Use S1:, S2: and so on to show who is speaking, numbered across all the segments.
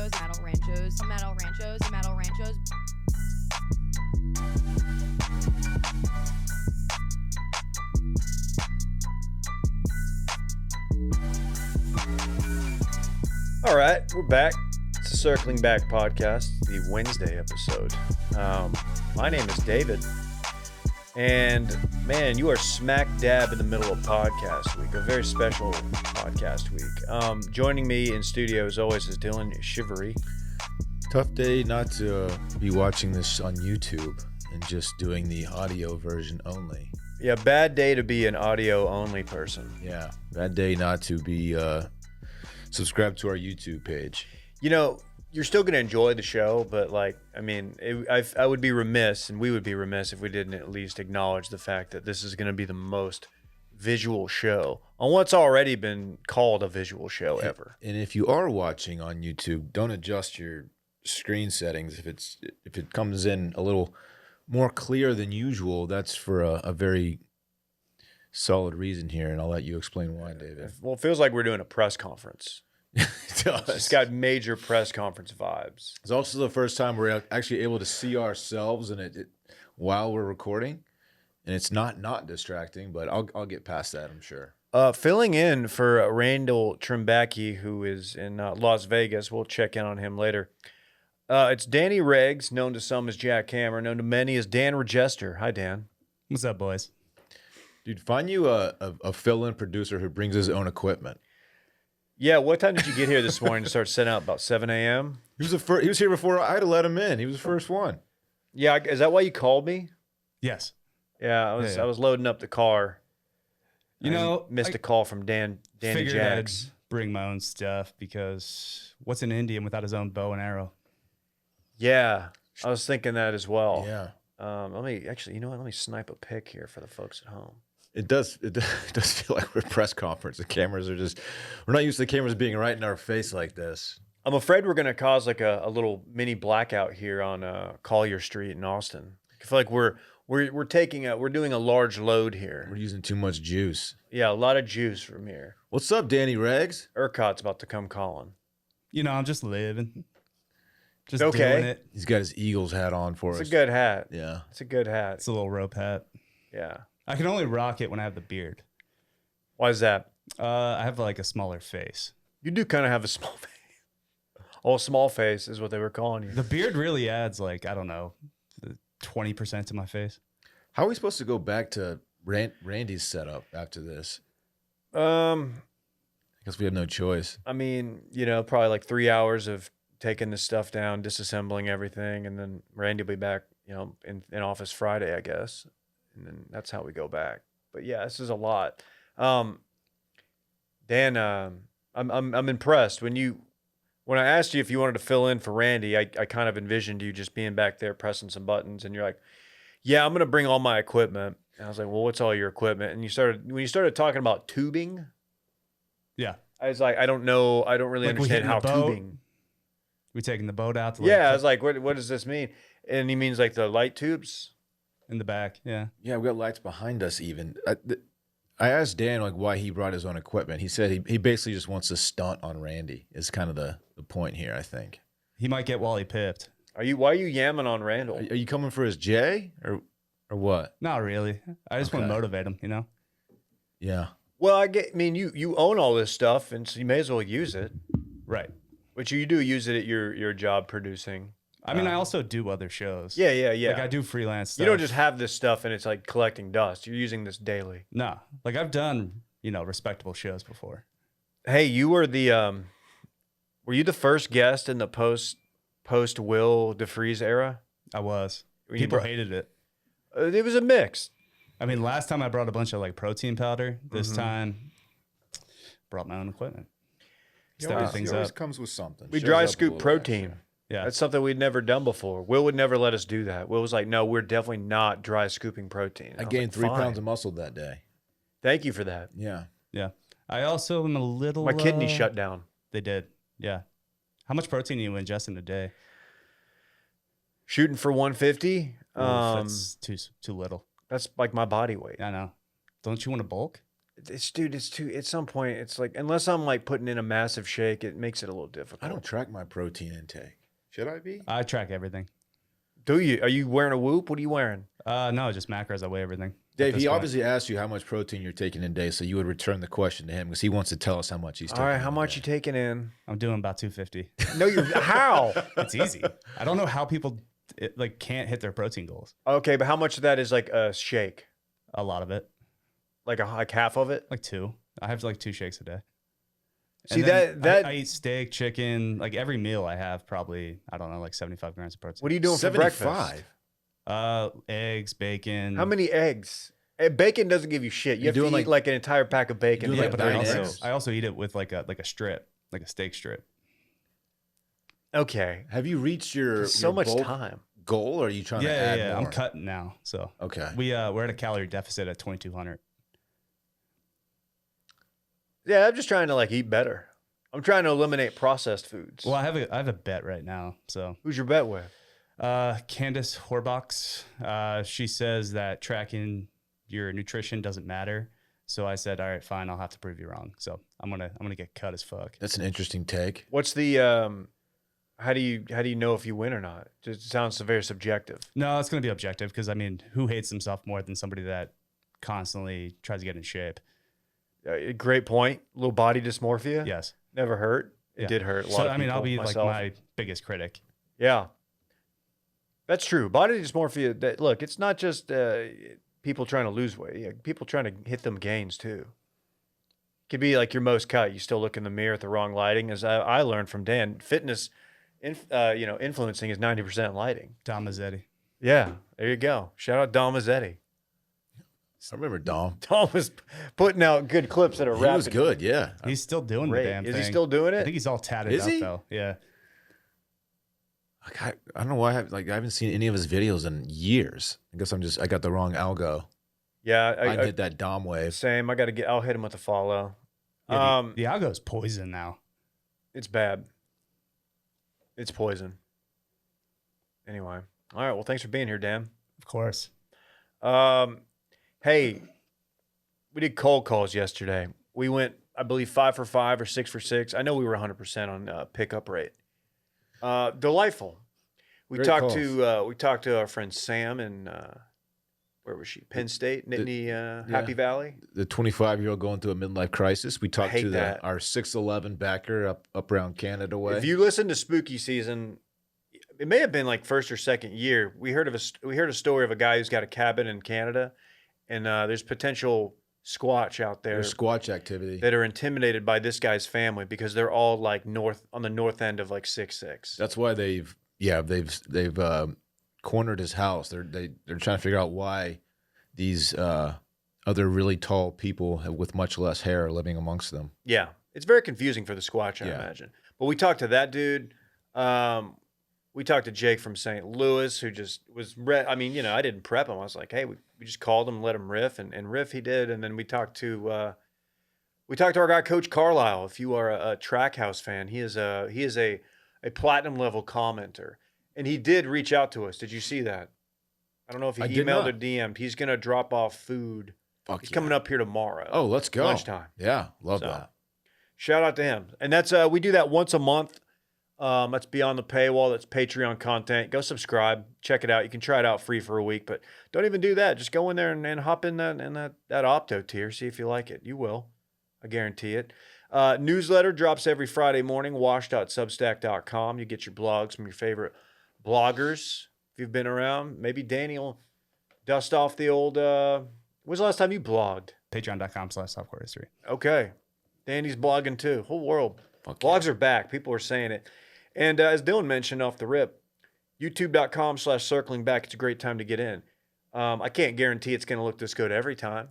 S1: All right, we're back. It's the Circling Back podcast, the Wednesday episode. My name is David, and man, you are smack dab in the middle of podcast week, a very special podcast week. Joining me in studio as always is Dylan Shivery.
S2: Tough day not to be watching this on YouTube and just doing the audio version only.
S1: Yeah, bad day to be an audio only person.
S2: Yeah, bad day not to be subscribed to our YouTube page.
S1: You know, you're still going to enjoy the show, but like, I mean, I would be remiss, and we would be remiss if we didn't at least acknowledge the fact that this is going to be the most visual show on what's already been called a visual show ever.
S2: And if you are watching on YouTube, don't adjust your screen settings. If it comes in a little more clear than usual, that's for a very solid reason here, and I'll let you explain why, David.
S1: Well, it feels like we're doing a press conference.
S2: It does.
S1: It's got major press conference vibes.
S2: It's also the first time we're actually able to see ourselves and it while we're recording, and it's not distracting. But I'll get past that, I'm sure.
S1: Filling in for Randall Trimbacki, who is in Las Vegas. We'll check in on him later. It's Danny Reggs, known to some as Jack Hammer, known to many as Dan Regester. Hi, Dan.
S3: What's up, boys?
S2: Dude, find you a fill-in producer who brings his own equipment.
S1: Yeah, what time did you get here this morning to start setting up? About 7 a.m.?
S2: He was here before I had to let him in. He was the first one.
S1: Yeah, is that why you called me?
S3: Yes.
S1: Yeah, I was loading up the car.
S3: You know,
S1: missed a call from Danny Jacks.
S3: I'd bring my own stuff because what's an Indian without his own bow and arrow?
S1: Yeah, I was thinking that as well.
S2: Yeah.
S1: Let me snipe a pic here for the folks at home.
S2: It does feel like we're at a press conference. The cameras are we're not used to the cameras being right in our face like this.
S1: I'm afraid we're going to cause like a little mini blackout here on Collier Street in Austin. I feel like we're doing a large load here.
S2: We're using too much juice.
S1: Yeah, a lot of juice from here.
S2: What's up, Danny Reggs?
S1: ERCOT's about to come calling.
S3: You know, I'm just living. Just
S1: okay.
S3: doing it.
S2: He's got his Eagles hat on for us.
S1: It's a good hat.
S2: Yeah.
S1: It's a good hat.
S3: It's a little rope hat.
S1: Yeah.
S3: I can only rock it when I have the beard.
S1: Why is that?
S3: I have like a smaller face.
S1: You do kind of have a small face. Oh, small face is what they were calling you.
S3: The beard really adds like, I don't know, 20% to my face.
S2: How are we supposed to go back to Randy's setup after this?
S1: I
S2: guess we have no choice.
S1: I mean, probably like 3 hours of taking this stuff down, disassembling everything, and then Randy will be back, in office Friday, I guess. And then that's how we go back. But yeah, this is a lot. Dan, I'm impressed. When I asked you if you wanted to fill in for Randy, I kind of envisioned you just being back there pressing some buttons, and you're like, "Yeah, I'm gonna bring all my equipment." And I was like, "Well, what's all your equipment?" And when you started talking about tubing,
S3: yeah,
S1: I was like, "I don't know. I don't really understand how tubing."
S3: We taking the boat out.
S1: I was like, "What does this mean?" And he means like the light tubes.
S3: In the back, yeah.
S2: Yeah, we got lights behind us even. I asked Dan like why he brought his own equipment. He said he basically just wants to stunt on Randy is kind of the point here, I think.
S3: He might get Wally pipped.
S1: Why are you yamming on Randall?
S2: Are you coming for his J or what?
S3: Not really. I just want to motivate him,
S2: Yeah.
S1: Well, you own all this stuff, and so you may as well use it.
S3: Right.
S1: Which you do use it at your job producing.
S3: I mean, I also do other shows.
S1: Yeah.
S3: Like I do freelance stuff.
S1: You don't just have this stuff and it's like collecting dust. You're using this daily.
S3: No, like I've done, respectable shows before.
S1: Hey, you were were you the first guest in the post Will DeFreeze era?
S3: I was. People hated it.
S1: It was a mix.
S3: I mean, last time I brought a bunch of like protein powder. This time, brought my own equipment. Stepping things
S2: It always
S3: up.
S2: comes with something.
S1: We
S2: Shows
S1: dry
S2: up a
S1: scoop
S2: little
S1: protein.
S2: extra.
S3: Yeah,
S1: that's something we'd never done before. Will would never let us do that. Will was like, "No, we're definitely not dry scooping protein."
S2: I gained 3 pounds of muscle that day.
S1: Thank you for that.
S2: Yeah.
S3: yeah. I also am a little.
S1: My kidney shut down.
S3: They did. Yeah. How much protein do you ingest in a day?
S1: Shooting for 150.
S3: That's too little.
S1: That's like my body weight.
S3: I know. Don't you want to bulk?
S1: It's too. At some point, it's like unless I'm like putting in a massive shake, it makes it a little difficult.
S2: I don't track my protein intake. Should I be?
S3: I track everything.
S1: Do you? Are you wearing a Whoop? What are you wearing?
S3: No, just macros. I weigh everything.
S2: Dave, he obviously asked you how much protein you're taking in a day, so you would return the question to him because he wants to tell us how much he's taking.
S1: All right, how
S2: in a
S1: much
S2: day.
S1: you taking in?
S3: I'm doing about 250.
S1: No, you how?
S3: It's easy. I don't know how people like can't hit their protein goals.
S1: Okay, but how much of that is like a shake?
S3: A lot of it,
S1: Like half of it?
S3: like 2. I have like 2 shakes a day.
S1: See,
S3: And then
S1: that
S3: I eat steak, chicken, like every meal I have probably, I don't know, like 75 grams of protein.
S1: what are you doing for breakfast?
S3: Eggs, bacon.
S1: How many eggs? Bacon doesn't give you shit. You have to
S2: doing
S1: eat like an entire pack of bacon.
S2: doing
S3: Yeah,
S2: like
S3: but
S2: 9 eggs?
S3: I also eat it with like a strip, like a steak strip.
S1: Okay.
S2: Have you reached your
S1: So
S2: your
S1: much
S2: bulk
S1: time.
S2: goal, or are you trying to add
S3: Yeah.
S2: more?
S3: I'm cutting now, so
S2: Okay.
S3: we're at a calorie deficit at 2,200.
S1: Yeah, I'm just trying to like eat better. I'm trying to eliminate processed foods.
S3: Well, I have a bet right now. So
S1: Who's your bet with?
S3: Candace Horbox, she says that tracking your nutrition doesn't matter. So I said, all right, fine, I'll have to prove you wrong. So I'm gonna get cut as fuck.
S2: That's an interesting take.
S1: What's the how do you know if you win or not? Just sounds very subjective.
S3: No, it's gonna be objective because I mean, who hates themselves more than somebody that constantly tries to get in shape?
S1: Great point. Little body dysmorphia.
S3: Yes.
S1: Never hurt. It
S3: Yeah.
S1: did hurt a lot
S3: So
S1: of
S3: I mean, I'll be
S1: people,
S3: like
S1: myself.
S3: my biggest critic.
S1: Yeah. That's true. Body dysmorphia, look, it's not just people trying to lose weight. Yeah, people trying to hit them gains too. Could be like your most cut. You still look in the mirror at the wrong lighting. As I learned from Dan, fitness, influencing is 90% lighting.
S3: Dom Mazzetti.
S1: Yeah, there you go. Shout out Dom Mazzetti.
S2: I remember Dom.
S1: Dom was putting out good clips at a
S2: He
S1: rapid
S2: was good, yeah.
S3: He's still doing
S1: rate.
S3: the damn
S1: Is
S3: thing.
S1: he still doing
S3: I
S1: it?
S3: think he's all tatted
S2: Is
S3: up
S2: he?
S3: though. Yeah.
S2: Like, I don't know why I haven't seen any of his videos in years. I guess I got the wrong algo.
S1: Yeah,
S2: I hit that Dom wave.
S1: same. I'll hit him with a follow.
S3: Yeah, the algo's poison now.
S1: It's bad. It's poison. Anyway. All right. Well, thanks for being here, Dan.
S3: Of course.
S1: Hey, we did cold calls yesterday. We went, I believe, 5 for 5 or 6 for 6. I know we were 100% on pickup rate. Delightful. We
S2: Great
S1: talked
S2: calls.
S1: to our friend Sam in where was she? Penn State, Nittany, Happy Valley.
S2: The 25-year-old going through a midlife crisis. We talked
S1: hate
S2: to
S1: that.
S2: our 6'11" backer up around Canada way.
S1: If you listen to Spooky Season, it may have been like first or second year. We heard a story of a guy who's got a cabin in Canada, and there's potential Squatch out there
S2: There's squatch activity.
S1: that are intimidated by this guy's family because they're all like on the north end of like 6'6".
S2: That's why they've cornered his house. They're trying to figure out why these other really tall people with much less hair are living amongst them.
S1: Yeah, it's very confusing for the Squatch, I
S2: Yeah.
S1: imagine. But we talked to that dude. We talked to Jake from St. Louis, who just was. I mean, I didn't prep him. I was like, hey, we just called him, let him riff, and riff he did. And then we talked to our guy Coach Carlisle. If you are a Trackhouse fan, he is a platinum level commenter, and he did reach out to us. Did you see that? I don't know if he
S2: I did
S1: emailed
S2: not.
S1: or DM'd. He's gonna drop off food.
S2: Fuck
S1: He's
S2: yeah.
S1: coming up here tomorrow.
S2: Oh, let's go.
S1: Lunchtime.
S2: Yeah, love
S1: So,
S2: that.
S1: Shout out to him. And that's we do that once a month. That's beyond the paywall. That's Patreon content. Go subscribe. Check it out. You can try it out free for a week, but don't even do that. Just go in there and hop in that Opto tier. See if you like it. You will. I guarantee it. Newsletter drops every Friday morning. wash.substack.com. You get your blogs from your favorite bloggers. If you've been around, maybe Danny will dust off the old. When's the last time you blogged?
S3: Patreon.com/softcore history.
S1: Okay. Danny's blogging too. Whole world.
S2: Fuck yeah.
S1: Blogs are back. People are saying it. And as Dylan mentioned off the rip, youtube.com/circling back. It's a great time to get in. I can't guarantee it's going to look this good every time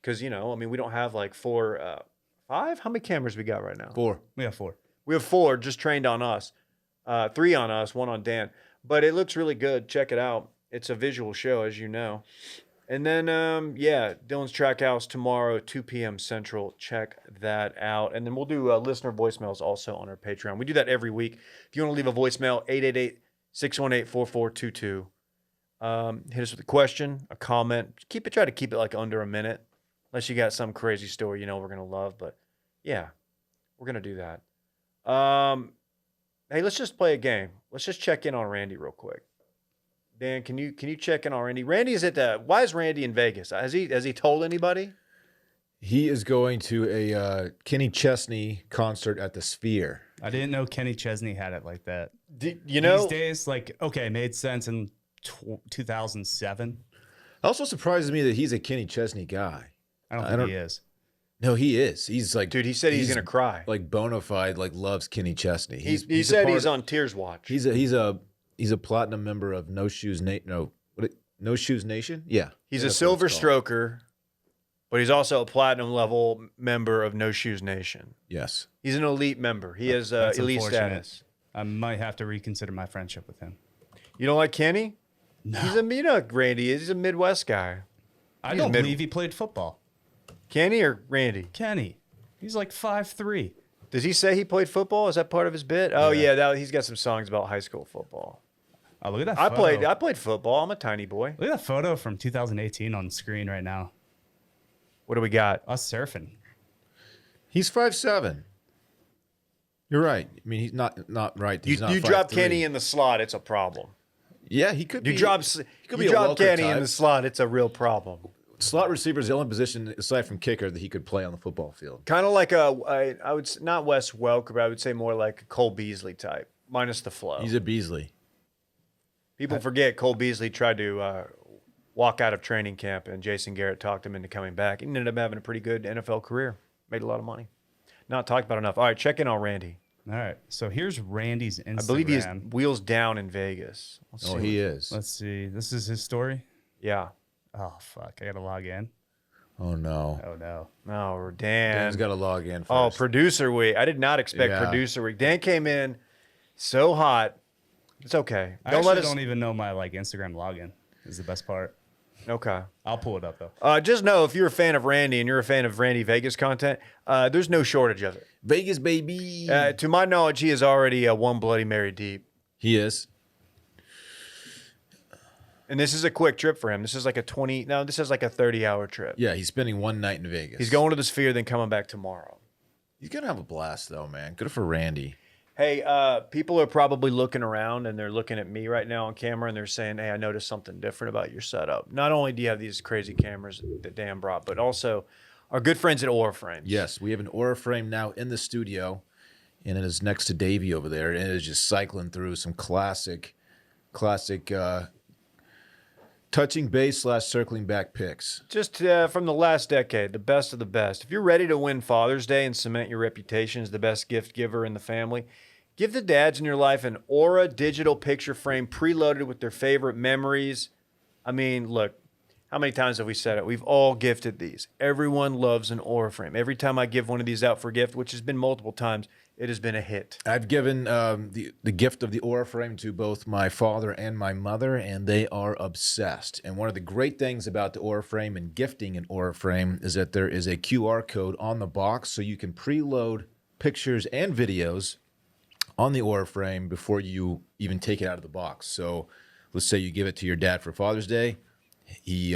S1: because, we don't have like 4, 5. How many cameras we got right now?
S2: 4.
S3: We have 4.
S1: We have 4 just trained on us. 3 on us, 1 on Dan. But it looks really good. Check it out. It's a visual show, as you know. And then, Dylan's Track House tomorrow, 2 p.m. Central. Check that out. And then we'll do listener voicemails also on our Patreon. We do that every week. If you want to leave a voicemail, 888-618-4422. Hit us with a question, a comment. Try to keep it like under a minute. Unless you got some crazy story we're going to love. But, yeah, we're going to do that. Hey, let's just play a game. Let's just check in on Randy real quick. Dan, can you check in on Randy? Randy is why is Randy in Vegas? Has he told anybody?
S2: He is going to a Kenny Chesney concert at the Sphere.
S3: I didn't know Kenny Chesney had it like that.
S1: These
S3: days, made sense in 2007.
S2: Also surprises me that he's a Kenny Chesney guy.
S3: I don't think he is.
S2: No, he is. He's like,
S1: dude, he said he's going to cry.
S2: Like bona fide, like loves Kenny Chesney.
S1: He said he's on Tears Watch.
S2: He's a platinum member of No Shoes Nation. Yeah.
S1: He's a silver stroker, but he's also a platinum level member of No Shoes Nation.
S2: Yes.
S1: He's an elite member. He has elite status.
S3: I might have to reconsider my friendship with him.
S1: You don't like Kenny?
S3: No.
S1: Randy is. He's a Midwest guy.
S3: I don't believe he played football.
S1: Kenny or Randy?
S3: Kenny. He's like 5'3".
S1: Does he say he played football? Is that part of his bit? Oh, yeah. He's got some songs about high school football.
S3: Oh, look at that photo.
S1: I played football. I'm a tiny boy.
S3: Look at that photo from 2018 on screen right now.
S1: What do we got?
S3: Us surfing.
S2: He's 5'7". You're right. I mean, he's not right. He's not
S1: you
S2: 5'3".
S1: drop Kenny in the slot, it's a problem.
S2: Yeah, he could be.
S1: You drop Kenny in the slot, it's a real problem.
S2: Slot receiver is the only position aside from kicker that he could play on the football field.
S1: Kind of like I would not Wes Welker, but I would say more like a Cole Beasley type, minus the flow.
S2: He's a Beasley.
S1: People forget Cole Beasley tried to walk out of training camp, and Jason Garrett talked him into coming back. He ended up having a pretty good NFL career. Made a lot of money. Not talked about enough. All right, check in on Randy.
S3: All right, so here's Randy's Instagram.
S1: I believe he's wheels down in Vegas.
S2: He is.
S3: Let's see. This is his story?
S1: Yeah.
S3: Oh, fuck. I got to log in.
S2: Oh, no.
S3: Oh, no.
S1: No, Dan.
S2: Dan's got to log in first.
S1: Oh, producer week. I did not expect producer week. Dan came in so hot. It's okay.
S3: I don't even know my Instagram login is the best part.
S1: Okay.
S3: I'll pull it up, though.
S1: Just know if you're a fan of Randy and you're a fan of Randy Vegas content, there's no shortage of it.
S2: Vegas, baby.
S1: To my knowledge, he is already one Bloody Mary deep.
S2: He is.
S1: And this is a quick trip for him. This is like this is like a 30-hour trip.
S2: Yeah, he's spending one night in Vegas.
S1: He's going to the Sphere, then coming back tomorrow.
S2: He's going to have a blast, though, man. Good for Randy.
S1: Hey, people are probably looking around, and they're looking at me right now on camera, and they're saying, hey, I noticed something different about your setup. Not only do you have these crazy cameras that Dan brought, but also our good friends at Aura Frames.
S2: Yes, we have an Aura Frame now in the studio, and it is next to Davey over there, and it is just cycling through some classic touching base / circling back picks.
S1: Just from the last decade, the best of the best. If you're ready to win Father's Day and cement your reputation as the best gift giver in the family, give the dads in your life an Aura digital picture frame preloaded with their favorite memories. I mean, look, how many times have we said it? We've all gifted these. Everyone loves an Aura frame. Every time I give one of these out for gift, which has been multiple times, it has been a hit.
S2: I've given the gift of the Aura Frame to both my father and my mother, and they are obsessed. And one of the great things about the Aura Frame and gifting an Aura Frame is that there is a QR code on the box, so you can preload pictures and videos on the Aura Frame before you even take it out of the box. So let's say you give it to your dad for Father's Day. He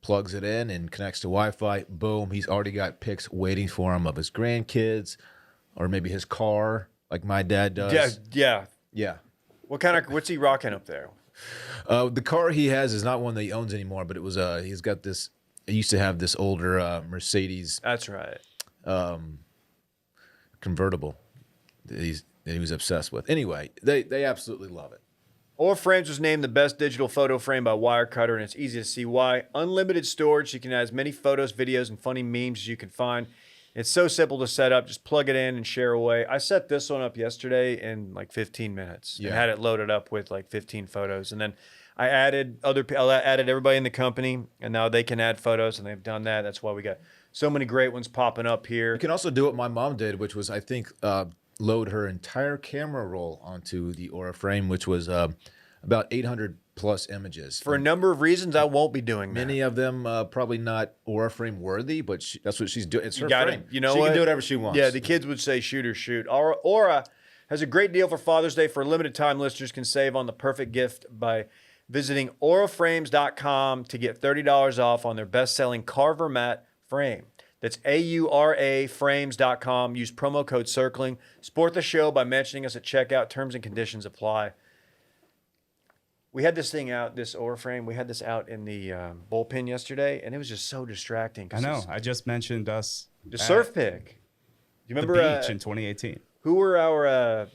S2: plugs it in and connects to Wi-Fi. Boom, he's already got pics waiting for him of his grandkids, or maybe his car, like my dad does.
S1: Yeah. What's he rocking up there?
S2: The car he has is not one that he owns anymore, but it was he's got this. He used to have this older Mercedes.
S1: That's right.
S2: Convertible that he was obsessed with. Anyway, they absolutely love it.
S1: Aura Frames was named the best digital photo frame by Wirecutter, and it's easy to see why. Unlimited storage, you can add as many photos, videos, and funny memes as you can find. It's so simple to set up. Just plug it in and share away. I set this one up yesterday in like 15 minutes. Yeah. And had it loaded up with like 15 photos. And then I added everybody in the company, and now they can add photos, and they've done that. That's why we got so many great ones popping up here.
S2: You can also do what my mom did, which was, I think, load her entire camera roll onto the Aura Frame, which was about 800 plus images.
S1: For a number of reasons, I won't be doing that.
S2: Many of them probably not Aura Frame worthy, but that's what she's doing. It's her frame.
S1: You know
S2: she
S1: what?
S2: can do whatever she wants.
S1: Yeah, the kids would say shoot or shoot. Aura has a great deal for Father's Day. For a limited time, listeners can save on the perfect gift by visiting auraframes.com to get $30 off on their best-selling Carver Mat Frame. That's AURA frames.com. Use promo code CIRCLING. Support the show by mentioning us at checkout. Terms and conditions apply. We had this thing out, this Aura frame. We had this out in the bullpen yesterday, and it was just so distracting.
S3: I know. I just mentioned us.
S1: The surf pick. You
S3: The
S1: remember
S3: beach in 2018.
S1: who were our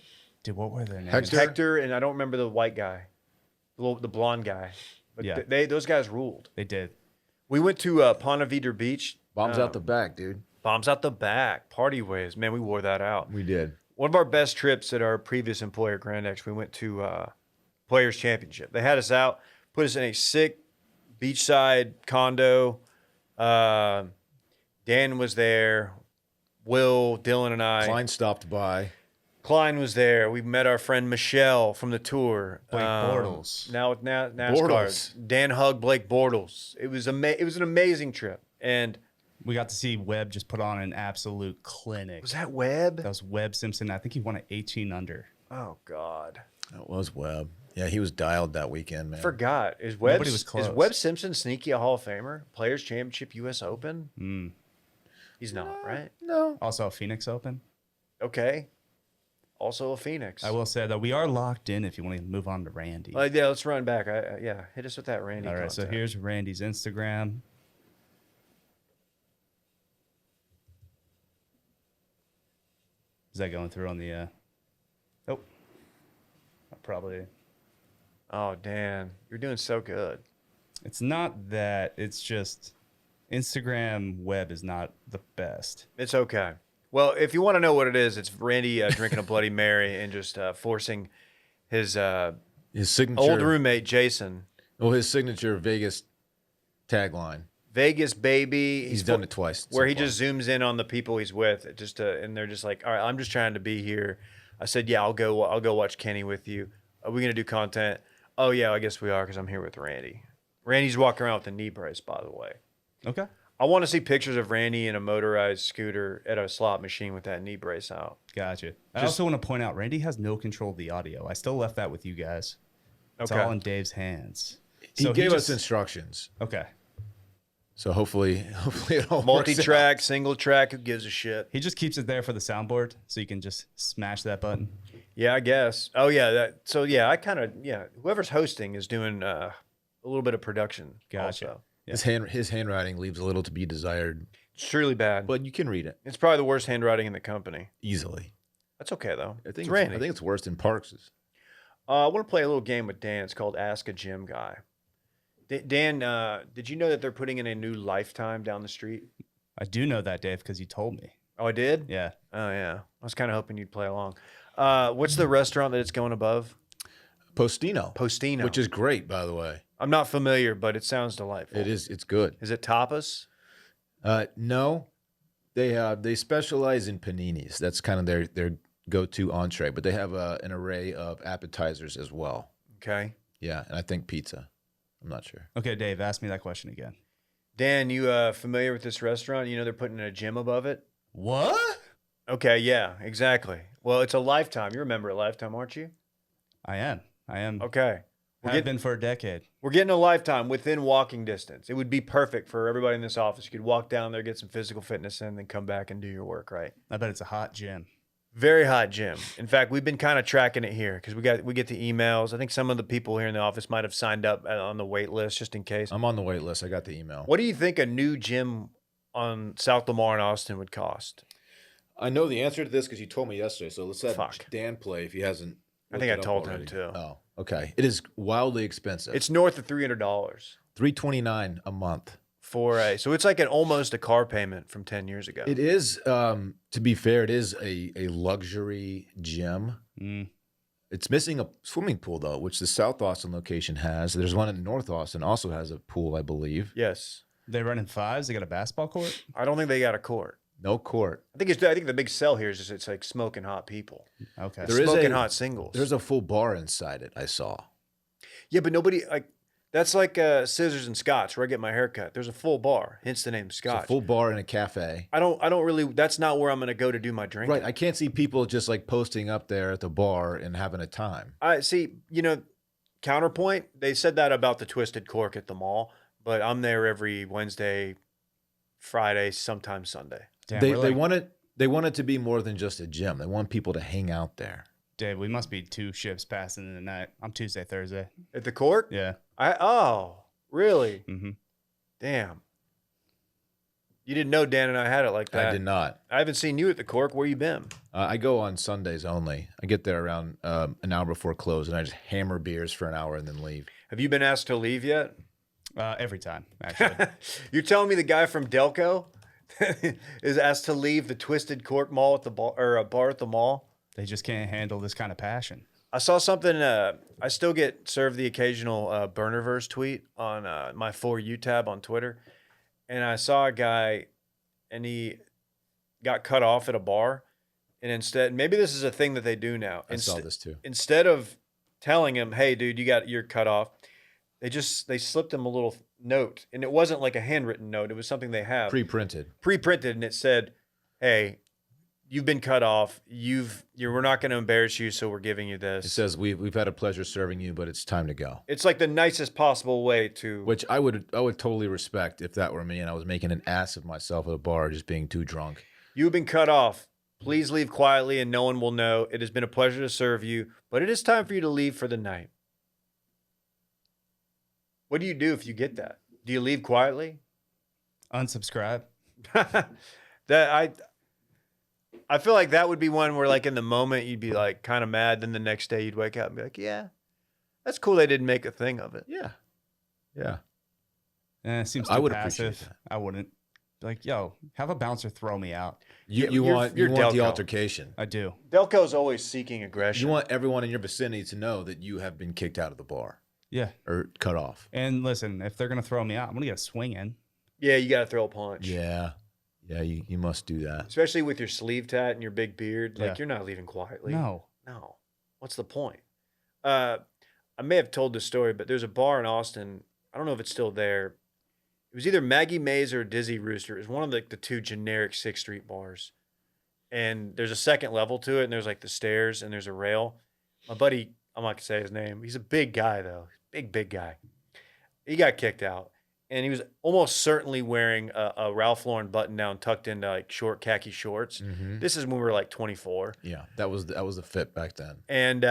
S3: Dude, what were their names?
S1: Hector, and I don't remember the white guy, the blonde guy. But
S3: Yeah.
S1: those guys ruled.
S3: They did.
S1: We went to Ponte Vedra Beach.
S2: Bombs out the back, dude.
S1: Bombs out the back. Party ways. Man, we wore that out.
S2: We did.
S1: One of our best trips at our previous employer, Grand X, we went to Players Championship. They had us out, put us in a sick beachside condo. Dan was there. Will, Dylan, and I.
S2: Klein stopped by.
S1: Klein was there. We met our friend Michelle from the tour.
S3: Blake Bortles.
S1: Now with NASCAR.
S2: Bortles.
S1: Dan hugged Blake Bortles. It was it was an amazing trip. And
S3: We got to see Webb just put on an absolute clinic.
S1: was that Webb?
S3: That was Webb Simpson. I think he won at 18 under.
S1: Oh God.
S2: That was Webb. Yeah, he was dialed that weekend, man.
S1: Forgot. Is Webb
S3: Nobody was close.
S1: Is Webb Simpson sneaky a Hall of Famer? Players Championship US Open?
S3: Mm.
S1: He's not, right?
S2: No.
S3: Also, Phoenix Open.
S1: Okay. Also a Phoenix.
S3: I will say that we are locked in if you want to move on to Randy.
S1: Yeah, let's run back. Yeah, hit us with that Randy.
S3: All right, so
S1: content.
S3: here's Randy's Instagram. Is that going through on the? Oh, probably.
S1: Oh, Dan, you're doing so good.
S3: It's not that. It's just Instagram web is not the best.
S1: It's okay. Well, if you want to know what it is, it's Randy drinking a Bloody Mary and just forcing his
S2: signature
S1: old roommate Jason.
S2: Well, his signature Vegas tagline.
S1: Vegas, baby.
S2: He's done it twice.
S1: Where
S2: so
S1: he
S2: far.
S1: just zooms in on the people he's with, and they're just like, "All right, I'm just trying to be here." I said, "Yeah, I'll go watch Kenny with you. Are we gonna do content?" Oh yeah, I guess we are because I'm here with Randy. Randy's walking around with a knee brace, by the way.
S3: Okay.
S1: I want to see pictures of Randy in a motorized scooter at a slot machine with that knee brace out.
S3: Gotcha. I also want to point out Randy has no control of the audio. I still left that with you guys. It's
S1: Okay.
S3: all in Dave's hands.
S2: He gave us
S3: just-
S2: instructions.
S3: Okay.
S2: So hopefully it all works out.
S1: Multi-track, single track. Who gives a shit?
S3: He just keeps it there for the soundboard, so you can just smash that button.
S1: Yeah, I guess. Oh yeah. So yeah, whoever's hosting is doing a little bit of production.
S3: Gotcha.
S1: Also.
S2: His handwriting leaves a little to be desired,
S1: It's truly bad.
S2: but you can read it
S1: It's probably the worst handwriting in the company.
S2: easily.
S1: That's okay though.
S2: I think
S1: it's Randy.
S2: I think it's worse than Parks's.
S1: I want to play a little game with Dan. It's called Ask a Gym Guy. Dan, did you know that they're putting in a new Lifetime down the street?
S3: I do know that, Dave, because you told me.
S1: Oh, I did?
S3: Yeah.
S1: Oh, yeah. I was kind of hoping you'd play along. What's the restaurant that it's going above?
S2: Postino.
S1: Postino.
S2: Which is great, by the way.
S1: I'm not familiar, but it sounds delightful.
S2: It is. It's good.
S1: Is it tapas?
S2: No, they specialize in paninis. That's kind of their go-to entree, but they have an array of appetizers as well.
S1: Okay.
S2: Yeah, and I think pizza. I'm not sure.
S3: Okay, Dave, ask me that question again.
S1: Dan, you familiar with this restaurant? You know they're putting in a gym above it?
S3: What?
S1: Okay, yeah, exactly. Well, it's a Lifetime. You remember a Lifetime, aren't you?
S3: I am.
S1: Okay.
S3: I've been for a decade.
S1: We're getting a Lifetime within walking distance. It would be perfect for everybody in this office. You could walk down there, get some physical fitness in, then come back and do your work, right?
S3: I bet it's a hot gym.
S1: Very hot gym. In fact, we've been kind of tracking it here because we get the emails. I think some of the people here in the office might have signed up on the wait list just in case.
S2: I'm on the wait list. I got the email.
S1: What do you think a new gym on South Lamar and Austin would cost?
S2: I know the answer to this because you told me yesterday. So let's have
S1: Fuck.
S2: Dan play if he hasn't.
S1: I think I
S2: looked it up
S1: told him
S2: already.
S1: too.
S2: Oh, okay. It is wildly expensive.
S1: It's north of $300
S2: $329 a month.
S1: so it's like almost a car payment from 10 years ago.
S2: It is, to be fair, it is a luxury gym.
S3: Mm.
S2: It's missing a swimming pool, though, which the South Austin location has. There's one in North Austin, also has a pool, I believe.
S1: Yes.
S3: They run in fives. They got a basketball court.
S1: I don't think they got a court.
S2: No court.
S1: I think the big sell here is just it's like smoking hot people.
S3: Okay.
S2: There is
S1: Smoking
S2: a-
S1: hot singles.
S2: There's a full bar inside it, I saw.
S1: Yeah, but nobody that's like Scissors and Scotch where I get my hair cut. There's a full bar, hence the name
S2: It's
S1: Scotch.
S2: a full bar and a cafe.
S1: I don't really. That's not where I'm going to go to do my drinking.
S2: Right. I can't see people just like posting up there at the bar and having a time.
S1: I see. Counterpoint. They said that about the Twisted Cork at the mall, but I'm there every Wednesday, Friday, sometimes Sunday.
S3: Damn,
S2: They want it to be more than just a gym. They want people to hang out there.
S3: Dave, we must be 2 shifts passing in the night. I'm Tuesday, Thursday.
S1: At the court?
S3: Yeah.
S1: Really?
S3: Mm-hmm.
S1: Damn. You didn't know Dan and I had it like that.
S2: I did not.
S1: I haven't seen you at the Cork. Where you been?
S2: I go on Sundays only. I get there around an hour before close, and I just hammer beers for an hour and then leave.
S1: Have you been asked to leave yet?
S3: Every time, actually.
S1: You're telling me the guy from Delco is asked to leave the Twisted Cork Mall at the bar, or a bar at the mall?
S3: They just can't handle this kind of passion.
S1: I saw something. I still get served the occasional Burnerverse tweet on my For You tab on Twitter. And I saw a guy, and he got cut off at a bar. And instead, maybe this is a thing that they do now.
S2: I saw this too.
S1: Instead of telling him, "Hey, dude, you're cut off," they slipped him a little note, and it wasn't like a handwritten note. It was something they have
S2: Pre-printed,
S1: and it said, "Hey, you've been cut off. We're not going to embarrass you, so we're giving you this."
S2: It says we've had a pleasure serving you, but it's time to go.
S1: It's like the nicest possible way to.
S2: Which I would totally respect if that were me and I was making an ass of myself at a bar, just being too drunk.
S1: You've been cut off. Please leave quietly, and no one will know. It has been a pleasure to serve you, but it is time for you to leave for the night. What do you do if you get that? Do you leave quietly?
S3: Unsubscribe.
S1: I feel like that would be one where, like, in the moment you'd be like kind of mad, then the next day you'd wake up and be like, "Yeah, that's cool. They didn't make a thing of it."
S2: Yeah.
S3: It seems too
S2: I would
S3: passive.
S2: appreciate that.
S3: I wouldn't. Like, yo, have a bouncer throw me out.
S2: You want the
S1: Delco.
S2: altercation.
S3: I do.
S1: Delco's always seeking aggression.
S2: You want everyone in your vicinity to know that you have been kicked out of the bar
S3: Yeah.
S2: or cut off.
S3: And listen, if they're gonna throw me out, I'm gonna get a swing in.
S1: Yeah, you got to throw a punch.
S2: Yeah, you must do that.
S1: Especially with your sleeve tat and your big beard. Like,
S3: Yeah.
S1: you're not leaving quietly.
S3: No.
S1: What's the point? I may have told this story, but there's a bar in Austin. I don't know if it's still there. It was either Maggie Mays or Dizzy Rooster. It was one of the 2 generic 6th Street bars. And there's a second level to it, and there's like the stairs, and there's a rail. My buddy, I'm not going to say his name. He's a big guy, though. Big guy. He got kicked out. And he was almost certainly wearing a Ralph Lauren button-down tucked into like short khaki shorts.
S2: Mm-hmm.
S1: This is when we were like 24.
S2: Yeah, that was the fit back then.
S1: And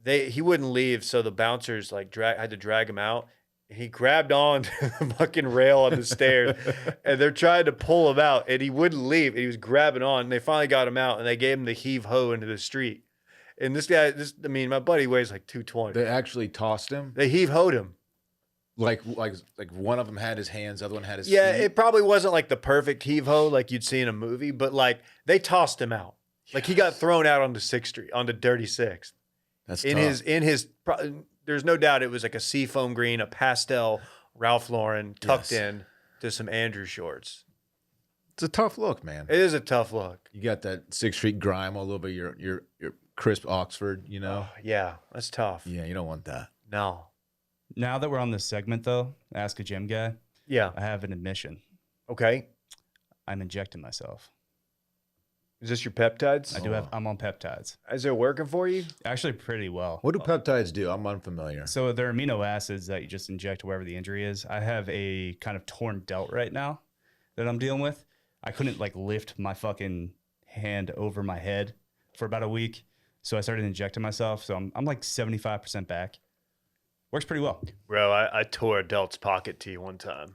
S1: he wouldn't leave, so the bouncers like had to drag him out. He grabbed on to the fucking rail on the stairs, and they're trying to pull him out, and he wouldn't leave. And he was grabbing on, and they finally got him out, and they gave him the heave-ho into the street. And this guy, my buddy weighs like 220.
S2: They actually tossed him.
S1: They heave-hoed him.
S2: Like one of them had his hands, the other one had his
S1: Yeah,
S2: feet.
S1: it probably wasn't like the perfect heave-ho like you'd see in a movie, but like they tossed him out. Like he got thrown out onto 6th Street, onto Dirty 6th.
S2: That's
S1: in
S2: tough.
S1: There's no doubt it was like a seafoam green, a pastel Ralph Lauren tucked in to some Andrew shorts.
S2: It's a tough look, man.
S1: It is a tough look.
S2: You got that 6th Street grime all over your crisp Oxford, you know?
S1: Yeah, that's tough.
S2: Yeah, you don't want that.
S1: No.
S3: Now that we're on this segment, though, Ask a Gym Guy,
S1: Yeah.
S3: I have an admission.
S1: Okay.
S3: I'm injecting myself.
S1: Is this your peptides?
S3: I do have. I'm on peptides.
S1: Is it working for you?
S3: Actually, pretty well.
S2: What do peptides do? I'm unfamiliar.
S3: So they're amino acids that you just inject wherever the injury is. I have a kind of torn delt right now that I'm dealing with. I couldn't like lift my fucking hand over my head for about a week. So I started injecting myself. So I'm like 75% back. Works pretty well.
S1: Bro, I tore a Delt's pocket tee one time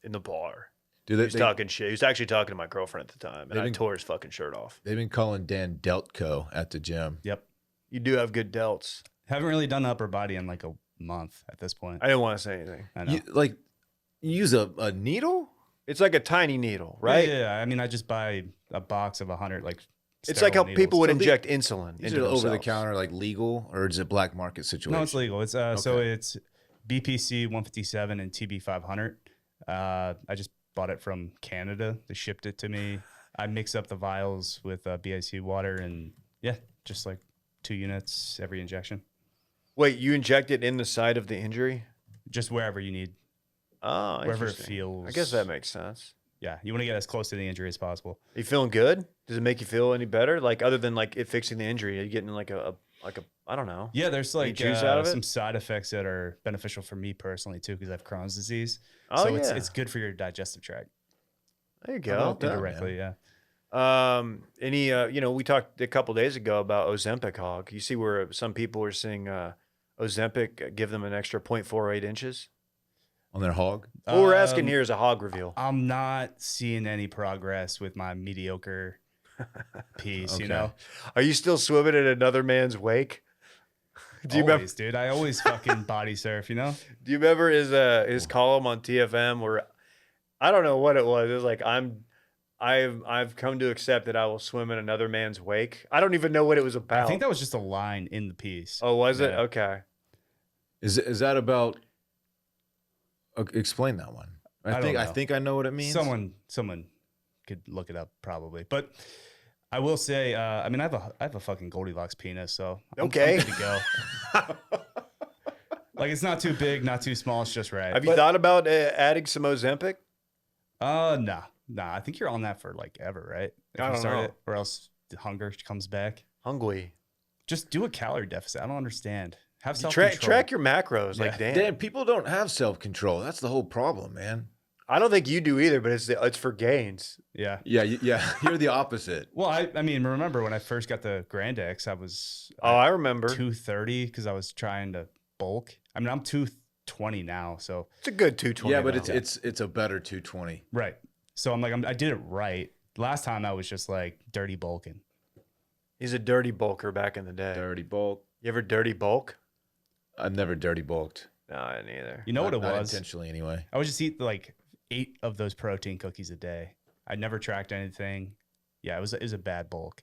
S1: in the bar.
S2: Do
S1: He was talking shit. He was actually talking to my girlfriend at the time, and I tore his fucking shirt off.
S2: They've been calling Dan Deltco at the gym.
S3: Yep.
S1: You do have good delts.
S3: Haven't really done upper body in like a month at this point.
S1: I didn't want to say anything.
S3: I know.
S2: You use a needle?
S1: It's like a tiny needle, right?
S3: Yeah. I mean, I just buy a box of 100 like.
S1: It's like how
S3: sterile
S1: people would
S2: So they-
S1: inject insulin
S2: Is
S1: into
S2: it over the
S1: themselves.
S2: counter, like legal, or is it black market situation?
S3: No, it's legal. It's so
S2: Okay.
S3: it's BPC 157 and TB 500. I just bought it from Canada. They shipped it to me. I mix up the vials with BIC water, and yeah, just like 2 units every injection.
S1: Wait, you inject it in the site of the injury?
S3: Just wherever you need.
S1: Oh,
S3: Wherever it
S1: interesting.
S3: feels.
S1: I guess that makes sense.
S3: Yeah, you want to get as close to the injury as possible.
S1: Are you feeling good? Does it make you feel any better? Like other than like it fixing the injury, are you getting like a I don't know.
S3: Yeah, there's like
S1: juice out of it?
S3: some side effects that are beneficial for me personally too, because I have Crohn's disease.
S1: Oh,
S3: So
S1: yeah.
S3: it's good for your digestive tract.
S1: There you go.
S2: that,
S3: Indirectly, yeah.
S1: We talked a couple days ago about Ozempic hog. You see where some people are seeing Ozempic give them an extra 0.48 inches.
S2: On their hog?
S1: What we're asking here is a hog reveal.
S3: I'm not seeing any progress with my mediocre piece, you
S2: Okay.
S3: know?
S1: Are you still swimming in another man's wake? Do you
S3: Always, dude. I always fucking body surf, you know?
S1: Do you remember his column on TFM where I don't know what it was. It was like I've come to accept that I will swim in another man's wake. I don't even know what it was about.
S3: I think that was just a line in the piece.
S1: Oh, was it?
S3: Yeah.
S1: Okay.
S2: Is that about? Explain that one. I
S3: don't know.
S2: think I know what it means.
S3: Someone could look it up probably, but I will say, I mean, I have a fucking Goldilocks penis, so I'm good to go. Like, it's not too big, not too small. It's just right.
S1: Have you thought about adding some Ozempic?
S3: Nah. I think you're on that for like ever, right? If
S1: I
S3: you
S1: don't
S3: start
S1: know.
S3: it, or else the hunger comes back.
S1: Hungry.
S3: Just do a calorie deficit. I don't understand. Have self
S1: Track your macros. Like, damn.
S2: Dan, people don't have self-control. That's the whole problem, man.
S1: I don't think you do either, but it's for gains.
S3: Yeah.
S2: Yeah. You're the opposite.
S3: Well, I mean, remember when I first got the Grand X, I was
S1: I remember.
S3: 230 because I was trying to bulk. I mean, I'm 220 now, so
S1: It's a good 220.
S2: Yeah, but
S1: now.
S2: it's a better 220.
S3: right. So I'm like, I did it right. Last time I was just like dirty bulking.
S1: He's a dirty bulker back in the day.
S2: Dirty bulk.
S1: You ever dirty bulk?
S2: I've never dirty bulked.
S1: No, I didn't either.
S3: You know what it
S2: Not
S3: was?
S2: intentionally, anyway.
S3: I would just eat like 8 of those protein cookies a day. I never tracked anything. Yeah, it was a bad bulk.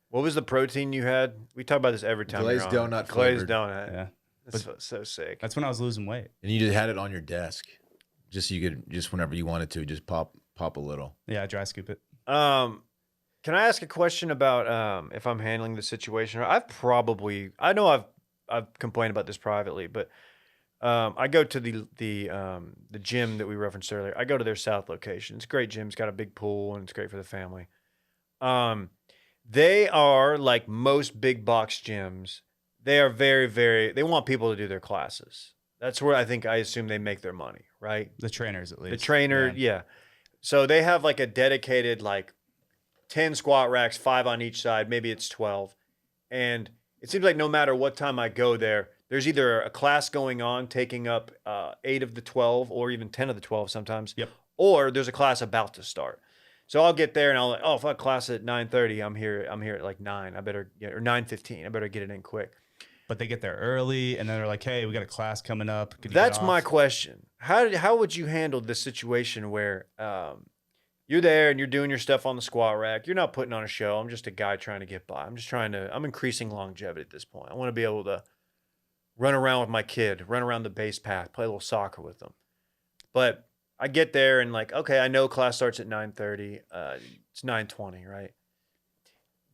S1: What was the protein you had? We talk about this every time.
S2: Glazed
S1: you're on.
S2: donut
S1: Glazed
S2: flavored.
S1: donut.
S3: Yeah,
S1: That's so sick.
S3: that's when I was losing weight.
S2: And you just had it on your desk, just so you could just whenever you wanted to just pop a little.
S3: Yeah, dry scoop it.
S1: Can I ask a question about if I'm handling the situation? I know I've complained about this privately, but I go to the gym that we referenced earlier. I go to their south location. It's a great gym. It's got a big pool and it's great for the family. They are like most big box gyms. They are very, very, they want people to do their classes. That's where I assume they make their money, right?
S3: The trainers, at least.
S1: The trainer, yeah. So they have like a dedicated, like 10 squat racks, 5 on each side. Maybe it's 12. And it seems like no matter what time I go there, there's either a class going on taking up 8 of the 12 or even 10 of the 12 sometimes.
S3: Yep.
S1: Or there's a class about to start. So I'll get there and I'll like, oh, if I class at 9:30, I'm here at like 9. I better get, or 9:15. I better get it in quick.
S3: But they get there early, and then they're like, "Hey, we got a class coming up." Could you
S1: That's
S3: get
S1: my
S3: off?
S1: question. How would you handle this situation where you're there and you're doing your stuff on the squat rack? You're not putting on a show. I'm just a guy trying to get by. I'm increasing longevity at this point. I want to be able to run around with my kid, run around the base path, play a little soccer with them. But I get there and like, okay, I know class starts at 9:30. It's 9:20, right?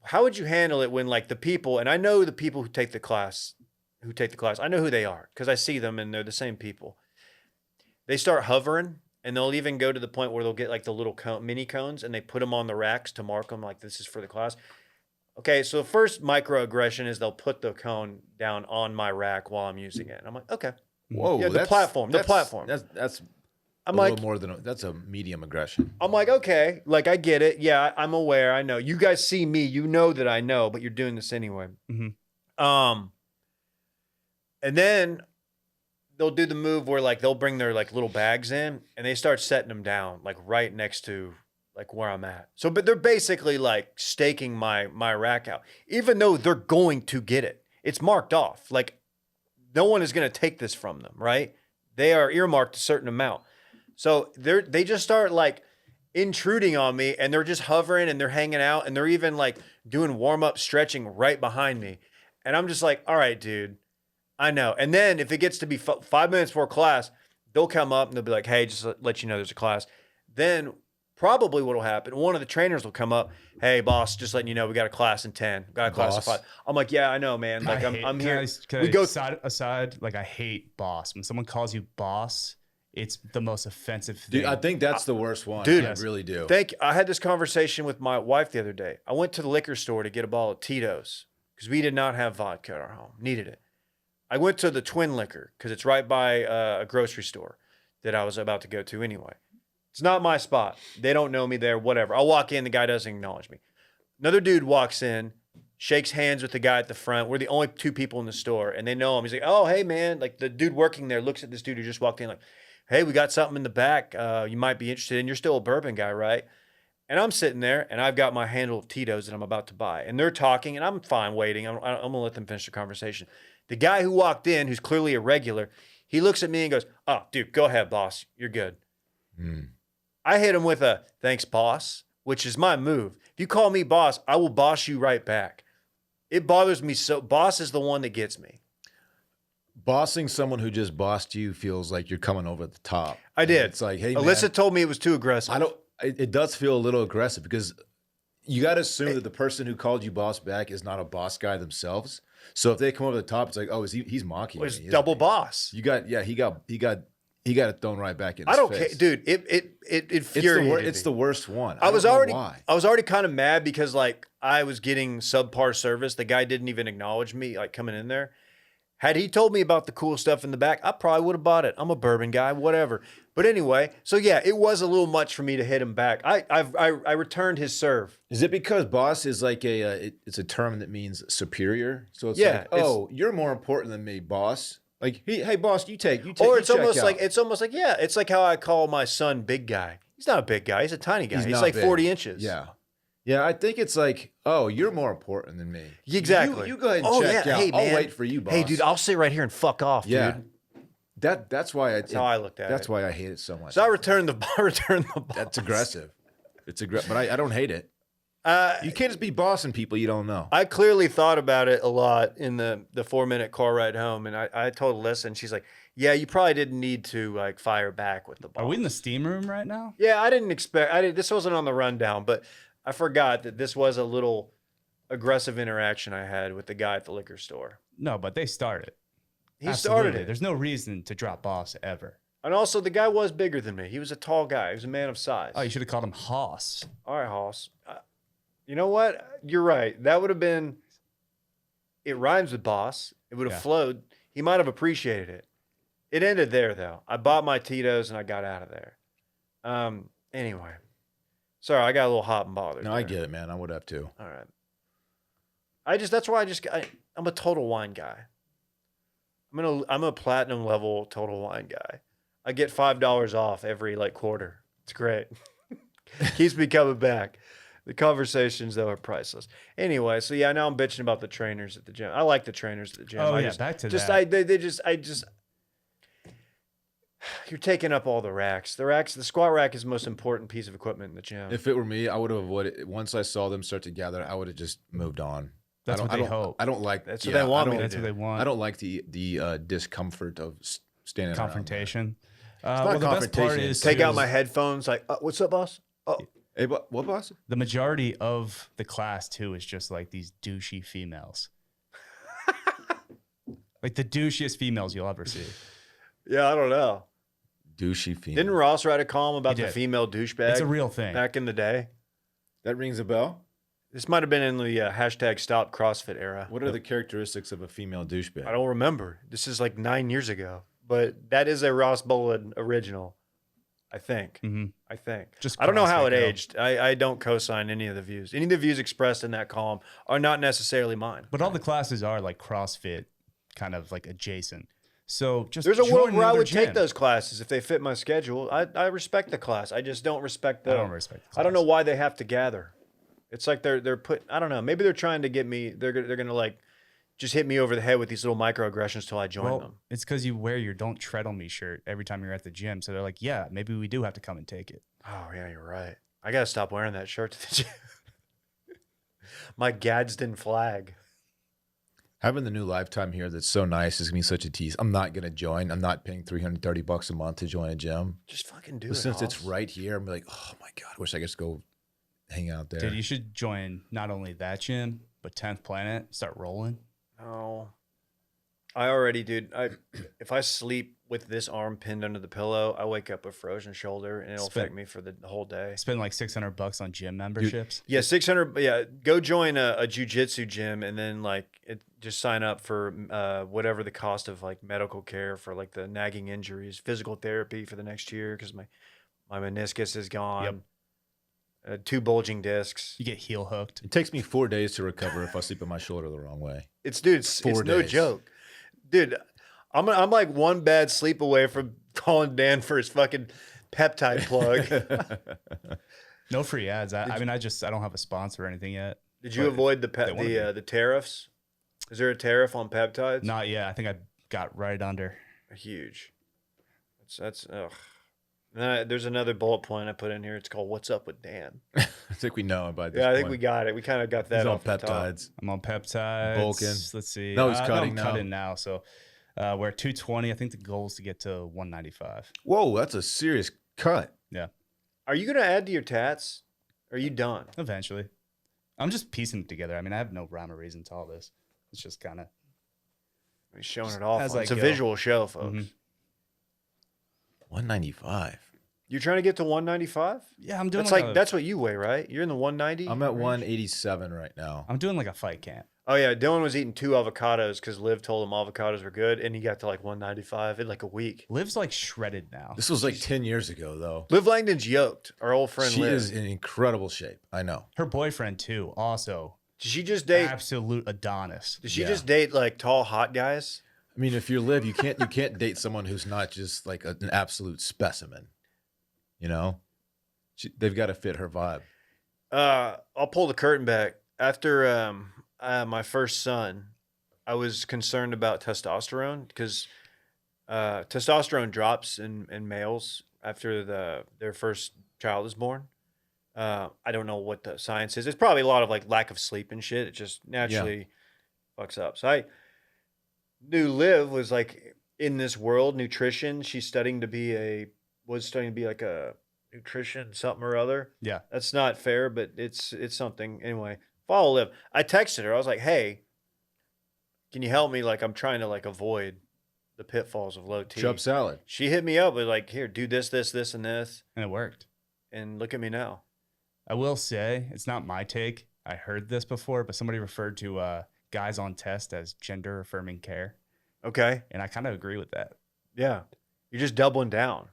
S1: How would you handle it when like the people, and I know the people who take the class, I know who they are because I see them and they're the same people. They start hovering and they'll even go to the point where they'll get like the little mini cones and they put them on the racks to mark them like this is for the class. Okay, so the first microaggression is they'll put the cone down on my rack while I'm using it. And I'm like, okay.
S2: Whoa,
S1: Yeah, the platform.
S2: That's
S1: I'm
S2: a
S1: like,
S2: little more than that's a medium aggression.
S1: I'm like, okay, like I get it. Yeah, I'm aware. I know. You guys see me. You know that I know, but you're doing this anyway.
S3: Mhm.
S1: And then they'll do the move where like they'll bring their like little bags in and they start setting them down like right next to like where I'm at. So, but they're basically like staking my rack out, even though they're going to get it. It's marked off. Like no one is going to take this from them, right? They are earmarked a certain amount. So they just start like intruding on me and they're just hovering and they're hanging out and they're even like doing warm up stretching right behind me. And I'm just like, all right, dude, I know. And then if it gets to be 5 minutes before class, they'll come up and they'll be like, hey, just let you know there's a class. Then probably what will happen, one of the trainers will come up, hey, boss, just letting you know we got a class in 10. Got a class in 5. I'm like, yeah, I know, man. Like I'm here.
S3: We go aside. Like I hate boss. When someone calls you boss, it's the most offensive thing.
S2: Dude, I think that's the worst one.
S1: Dude,
S2: I really do.
S1: I had this conversation with my wife the other day. I went to the liquor store to get a bottle of Tito's because we did not have vodka at our home. Needed it. I went to the Twin Liquor because it's right by a grocery store that I was about to go to anyway. It's not my spot. They don't know me there, whatever. I'll walk in, the guy doesn't acknowledge me. Another dude walks in, shakes hands with the guy at the front. We're the only 2 people in the store, and they know him. He's like, oh, hey, man. Like, the dude working there looks at this dude who just walked in like, hey, we got something in the back you might be interested in. You're still a bourbon guy, right? And I'm sitting there, and I've got my handle of Tito's that I'm about to buy. And they're talking, and I'm fine waiting. I'm going to let them finish the conversation. The guy who walked in, who's clearly a regular, he looks at me and goes, oh, dude, go ahead, boss. You're good. I hit him with a, thanks, boss, which is my move. If you call me boss, I will boss you right back. It bothers me so. Boss is the one that gets me.
S2: Bossing someone who just bossed you feels like you're coming over the top.
S1: I did.
S2: It's like, hey,
S1: Alyssa
S2: man,
S1: told me it was too aggressive.
S2: It does feel a little aggressive because you got to assume that the person who called you boss back is not a boss guy themselves. So if they come over the top, it's like, oh, he's mocking me.
S1: It's double boss.
S2: He got it thrown right back in his
S1: I don't
S2: face.
S1: care, dude. It infuriated me.
S2: It's the worst one.
S1: I was
S2: don't know
S1: already
S2: why.
S1: kind of mad because like I was getting subpar service. The guy didn't even acknowledge me like coming in there. Had he told me about the cool stuff in the back, I probably would have bought it. I'm a bourbon guy, whatever. But anyway, so yeah, it was a little much for me to hit him back. I returned his serve.
S2: Is it because boss is like it's a term that means superior? So it's
S1: Yeah,
S2: like, oh, you're more important than me, boss. Like, hey, boss, you take.
S1: Or it's almost like yeah, it's like how I call my son big guy. He's not a big guy. He's a tiny guy. He's
S2: not
S1: like
S2: big.
S1: 40 inches.
S2: Yeah, I think it's like, oh, you're more important than me.
S1: Exactly.
S2: You go ahead and check out.
S1: Hey, man.
S2: I'll wait for you, boss.
S1: Hey, dude, I'll sit right here and fuck off,
S2: yeah.
S1: dude.
S2: That's why
S1: That's how I looked at it.
S2: That's why I hate it so much.
S1: So I returned the boss.
S2: That's aggressive. It's aggressive, but I don't hate it. You can't just be bossing people you don't know.
S1: I clearly thought about it a lot in the 4-minute car ride home, and I told Alyssa, and she's like, yeah, you probably didn't need to like fire back with the boss.
S3: Are we in the steam room right now?
S1: Yeah, I didn't expect. This wasn't on the rundown, but I forgot that this was a little aggressive interaction I had with the guy at the liquor store.
S3: No, but they started.
S1: He started it.
S3: There's no reason to drop boss ever.
S1: And also, the guy was bigger than me. He was a tall guy. He was a man of size.
S3: Oh, you should have called him Hoss.
S1: All right, Hoss. You know what? You're right. That would have been. It rhymes with boss. It would have flowed. He might have appreciated it. It ended there, though. I bought my Tito's and I got out of there. Anyway. Sorry, I got a little hot and bothered.
S2: No,
S1: there.
S2: I get it, man. I would have too.
S1: All right. That's why I'm a total wine guy. I'm a platinum level total wine guy. I get $5 off every like quarter. It's great. Keeps me coming back. The conversations though are priceless. Anyway, so yeah, now I'm bitching about the trainers at the gym. I like the trainers at the gym.
S3: Oh, back to that.
S1: You're taking up all the racks. The squat rack is the most important piece of equipment in the gym.
S2: If it were me, I would have avoided. Once I saw them start to gather, I would have just moved on.
S3: That's what they hope.
S2: I don't like.
S1: That's what they want me to
S3: That's
S1: do.
S3: what they want.
S2: I don't like the discomfort of standing around
S3: confrontation.
S2: not
S3: The best part
S2: confrontation.
S3: is
S1: Take out my headphones. Like, what's up, boss? Oh,
S2: Hey, what boss?
S3: the majority of the class too is just like these douchey females. Like the douchiest females you'll ever see.
S1: yeah, I don't know.
S2: Douchey female.
S1: Didn't Ross write a column about
S3: He
S1: the
S3: did.
S1: female douchebag?
S3: It's a real thing.
S1: Back in the day.
S2: That rings a bell.
S1: This might have been in the hashtag Stop CrossFit era.
S2: What are the characteristics of a female douchebag?
S1: I don't remember. This is like 9 years ago, but that is a Ross Bolin original. I think.
S3: Mhm.
S1: I think.
S3: Just
S1: I don't know how
S3: CrossFit
S1: it
S3: girl.
S1: aged. I don't co-sign any of the views. Any of the views expressed in that column are not necessarily mine.
S3: But all the classes are like CrossFit, kind of like adjacent. So just
S1: There's a
S3: join
S1: world where I
S3: another
S1: would take
S3: gym.
S1: those classes if they fit my schedule. I respect the class. I just don't respect the.
S3: I don't respect the
S1: I don't know
S3: class.
S1: why they have to gather. It's like they're put. I don't know. Maybe they're trying to get me. They're gonna like just hit me over the head with these little microaggressions till I join
S3: Well,
S1: them.
S3: it's because you wear your "Don't Tread on Me" shirt every time you're at the gym. So they're like, yeah, maybe we do have to come and take it.
S1: Oh yeah, you're right. I gotta stop wearing that shirt to the gym. My Gadsden flag.
S2: Having the new lifetime here that's so nice is gonna be such a tease. I'm not gonna join. I'm not paying $330 a month to join a gym.
S1: Just fucking do
S2: But
S1: it.
S2: since it's
S1: Hoss.
S2: right here, I'm like, oh my god, I wish I could just go hang out there.
S3: Dude, you should join not only that gym, but 10th Planet. Start rolling.
S1: No. I already, dude. If I sleep with this arm pinned under the pillow, I wake up with frozen shoulder, and it'll affect me for the whole day.
S3: Spend like $600 on gym memberships.
S1: Yeah, 600. Yeah, go join a jujitsu gym, and then just sign up for whatever the cost of like medical care for like the nagging injuries, physical therapy for the next year because my My meniscus is gone. 2 bulging discs.
S3: You get heel hooked.
S2: It takes me 4 days to recover if I sleep with my shoulder the wrong way.
S1: It's
S2: 4
S1: no
S2: days.
S1: joke, dude. I'm like one bad sleep away from calling Dan for his fucking peptide plug.
S3: No free ads. I don't have a sponsor or anything yet.
S1: Did you
S3: But
S1: avoid
S3: the
S1: tariffs? Is there a tariff on peptides?
S3: Not yet. I think I got right under.
S1: Huge. That's ugh. There's another bullet point I put in here. It's called "What's Up with Dan."
S2: I think we know about this.
S1: Yeah, I think we got it. We kind of got that
S2: He's on
S1: off the top.
S2: peptides.
S3: I'm on peptides.
S2: Bulking.
S3: Let's see.
S2: No, he's
S3: I'm
S2: cutting now.
S3: cutting now. So we're at 220. I think the goal is to get to 195.
S2: Whoa, that's a serious cut.
S3: Yeah.
S1: Are you gonna add to your tats? Are you done?
S3: Eventually. I'm just piecing it together. I mean, I have no rhyme or reason to all this. It's just kind of.
S1: He's showing it off.
S3: As I
S1: It's a
S3: go.
S1: visual show, folks.
S3: Mhm.
S2: 195.
S1: You're trying to get to 195?
S3: Yeah, I'm doing
S1: That's what you weigh, right? You're in the 190.
S2: I'm at
S1: range?
S2: 187 right now.
S3: I'm doing like a fight camp.
S1: Oh yeah, Dylan was eating 2 avocados because Liv told him avocados were good, and he got to like 195 in like a week.
S3: Liv's like shredded now.
S2: This was like 10 years ago, though.
S1: Liv Langdon's yoked. Our old friend
S2: She
S1: Liv.
S2: is in incredible shape. I know.
S3: Her boyfriend too, also
S1: Did she just date?
S3: absolute Adonis.
S1: Did she
S2: Yeah.
S1: just date like tall, hot guys?
S2: I mean, if you're Liv, you can't date someone who's not just like an absolute specimen. You know, they've got to fit her vibe.
S1: I'll pull the curtain back. After my first son, I was concerned about testosterone because testosterone drops in males after their first child is born. I don't know what the science is. It's probably a lot of like lack of sleep and shit. It just naturally fucks up. So I knew Liv was like in this world, nutrition. She's was studying to be like a nutrition something or other.
S3: Yeah.
S1: That's not fair, but it's something. Anyway, follow Liv. I texted her. I was like, hey, can you help me? Like, I'm trying to like avoid the pitfalls of low T.
S2: Chub salad.
S1: She hit me up with like, here, do this, and this.
S3: And it worked.
S1: And look at me now.
S3: I will say, it's not my take. I heard this before, but somebody referred to guys on test as gender affirming care.
S1: Okay.
S3: And I kind of agree with that.
S1: Yeah. You're just doubling down.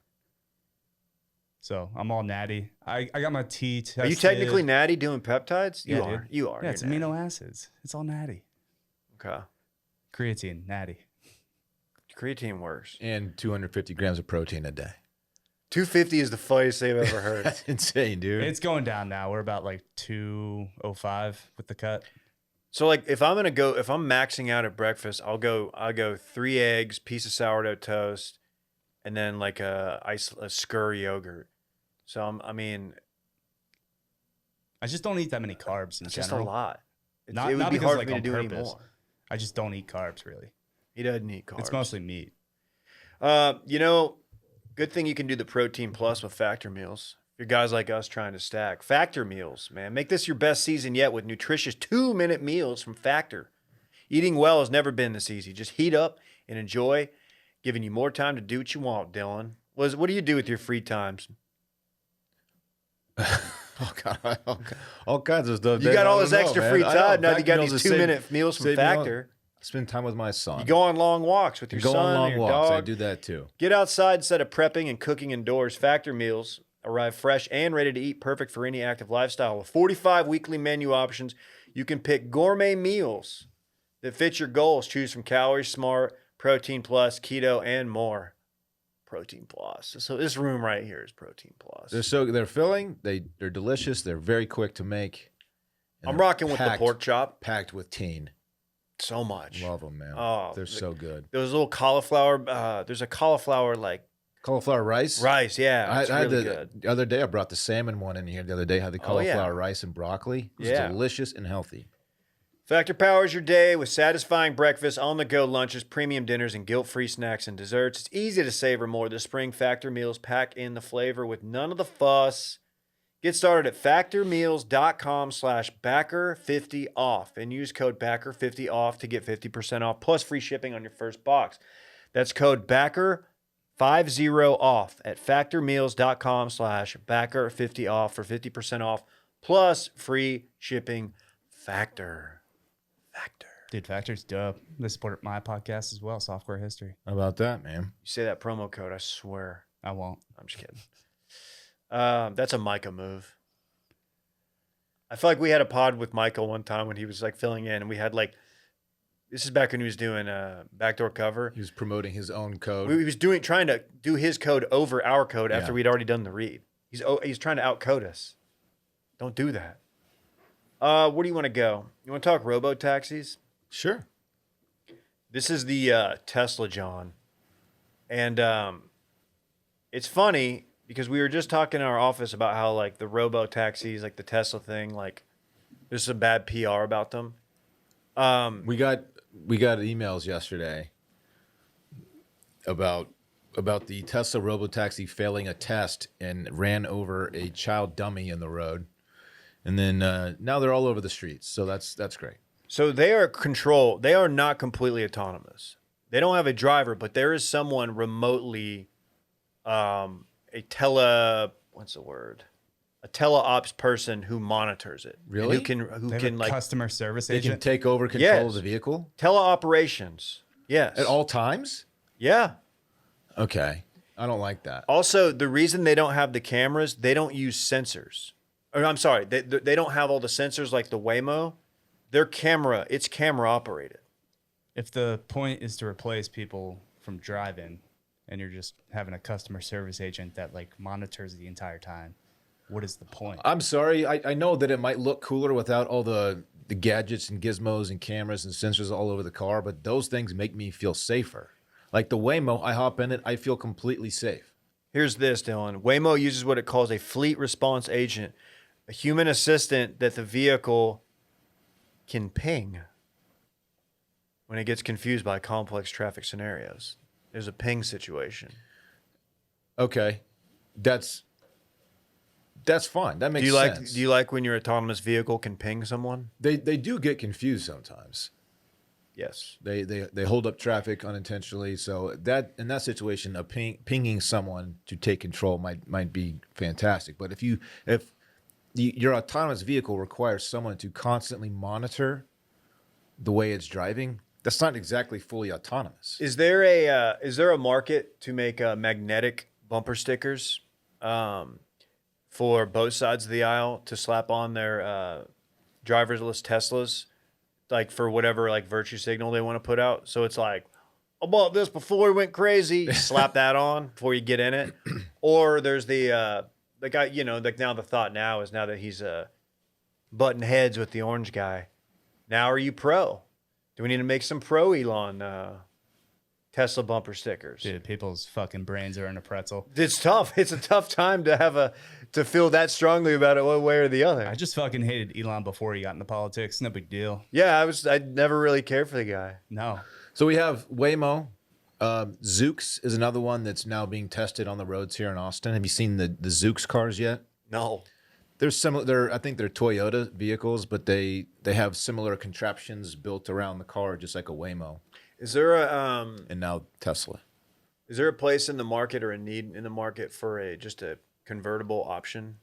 S3: So I'm all natty. I got my T tested.
S1: Are you technically natty doing peptides?
S3: Yeah,
S1: You are.
S3: dude.
S1: You are.
S3: Yeah, it's
S1: You're natty.
S3: amino acids. It's all natty.
S1: Okay.
S3: Creatine, natty.
S1: Creatine works.
S2: And 250 grams of protein a day.
S1: 250 is the funniest thing I've ever heard.
S2: That's insane, dude.
S3: It's going down now. We're about like 205 with the cut.
S1: So like if I'm maxing out at breakfast, I'll go 3 eggs, piece of sourdough toast, and then like a skyr yogurt. So
S3: I just don't eat that many carbs in
S1: it's just a
S3: general.
S1: lot. It
S3: Not
S1: would be
S3: because,
S1: hard
S3: like,
S1: for me to
S3: on
S1: do
S3: purpose.
S1: anymore.
S3: I just don't eat carbs really.
S1: He doesn't eat carbs.
S3: It's mostly meat.
S1: Good thing you can do the Protein Plus with Factor meals. If you're guys like us trying to stack. Factor meals, man. Make this your best season yet with nutritious 2-minute meals from Factor. Eating well has never been this easy. Just heat up and enjoy, giving you more time to do what you want, Dylan. What do you do with your free times?
S2: all kinds of stuff.
S1: You got all this extra free time. Now you got these 2-minute meals from
S2: save me
S1: Factor.
S2: Spend time with my son.
S1: You go on long walks with your
S2: Go
S1: son
S2: on long
S1: and your
S2: walks. I
S1: dog.
S2: do that too.
S1: Get outside instead of prepping and cooking indoors. Factor meals arrive fresh and ready to eat, perfect for any active lifestyle. With 45 weekly menu options, you can pick gourmet meals that fit your goals. Choose from Calorie Smart, Protein Plus, Keto, and more. Protein Plus. So this room right here is Protein Plus.
S2: They're filling. They're delicious. They're very quick to make. and
S1: I'm
S2: they're
S1: rocking with the pork chop.
S2: Packed with teen.
S1: So much.
S2: Love them, man.
S1: Oh,
S2: They're so good.
S1: Those little cauliflower. There's a cauliflower like
S2: Cauliflower rice.
S1: rice. Yeah, it's
S2: I had
S1: really
S2: the
S1: good.
S2: The other day I brought the salmon one in here. The other day I had the
S1: Oh, yeah.
S2: cauliflower rice and broccoli. It was
S1: Yeah.
S2: delicious and healthy.
S1: Factor powers your day with satisfying breakfast, on-the-go lunches, premium dinners, and guilt-free snacks and desserts. It's easy to savor more this spring. Factor meals pack in the flavor with none of the fuss. Get started at factormeals.com/backer50off and use code backer50off to get 50% off plus free shipping on your first box. That's code backer50off at factormeals.com/backer50off for 50% off plus free shipping. Factor.
S3: Dude, Factor's dope. They support my podcast as well, Software History.
S2: How about that, man?
S1: You say that promo code, I swear.
S3: I won't.
S1: I'm just kidding. That's a Micah move. I feel like we had a pod with Michael one time when he was like filling in, and we had like, this is back when he was doing backdoor cover.
S2: He was promoting his own code.
S1: He was trying to do his code over our code after we'd already done the read. He's trying to outcode us. Don't do that. Where do you want to go? You want to talk Robotaxis?
S2: Sure.
S1: This is the Tesla John. And it's funny because we were just talking in our office about how like the Robotaxis, like the Tesla thing, like there's some bad PR about them.
S2: We got emails yesterday about the Tesla Robotaxi failing a test and ran over a child dummy in the road. And then now they're all over the streets. So that's great.
S1: So they are not completely autonomous. They don't have a driver, but there is someone remotely, a teleops person who monitors it.
S2: Really?
S1: Who
S3: They have
S1: can
S3: a
S1: like
S3: customer service
S2: They can
S3: agent.
S2: take over control of the vehicle
S1: teleoperations. Yes.
S2: at all times?
S1: Yeah.
S2: Okay. I don't like that.
S1: Also, the reason they don't have the cameras, they don't use sensors. Or, I'm sorry, they don't have all the sensors like the Waymo. It's camera operated.
S3: If the point is to replace people from driving, and you're just having a customer service agent that like monitors the entire time, what is the point?
S2: I'm sorry. I know that it might look cooler without all the gadgets and gizmos and cameras and sensors all over the car, but those things make me feel safer. Like the Waymo, I hop in it, I feel completely safe.
S1: Here's this, Dylan. Waymo uses what it calls a fleet response agent, a human assistant that the vehicle can ping when it gets confused by complex traffic scenarios. There's a ping situation.
S2: Okay. That's fine. That makes sense.
S1: Do you like when your autonomous vehicle can ping someone?
S2: They do get confused sometimes.
S1: Yes.
S2: They hold up traffic unintentionally. So that in that situation, pinging someone to take control might be fantastic. But if your autonomous vehicle requires someone to constantly monitor the way it's driving, that's not exactly fully autonomous.
S1: Is there a market to make magnetic bumper stickers for both sides of the aisle to slap on their driverless Teslas, like for whatever like virtue signal they want to put out? So it's like, I bought this before we went crazy. Slap that on before you get in it. Or there's the guy, like now the thought now is now that he's butting heads with the orange guy. Now are you pro? Do we need to make some pro Elon Tesla bumper stickers?
S3: Dude, people's fucking brains are in a pretzel.
S1: It's tough. It's a tough time to feel that strongly about it one way or the other.
S3: I just fucking hated Elon before he got into politics. No big deal.
S1: Yeah, I never really cared for the guy.
S3: No.
S2: So we have Waymo. Zoox is another one that's now being tested on the roads here in Austin. Have you seen the Zoox cars yet?
S1: No.
S2: They're similar. I think they're Toyota vehicles, but they have similar contraptions built around the car, just like a Waymo.
S1: Is there a
S2: And now Tesla.
S1: Is there a place in the market or a need in the market for just a convertible option?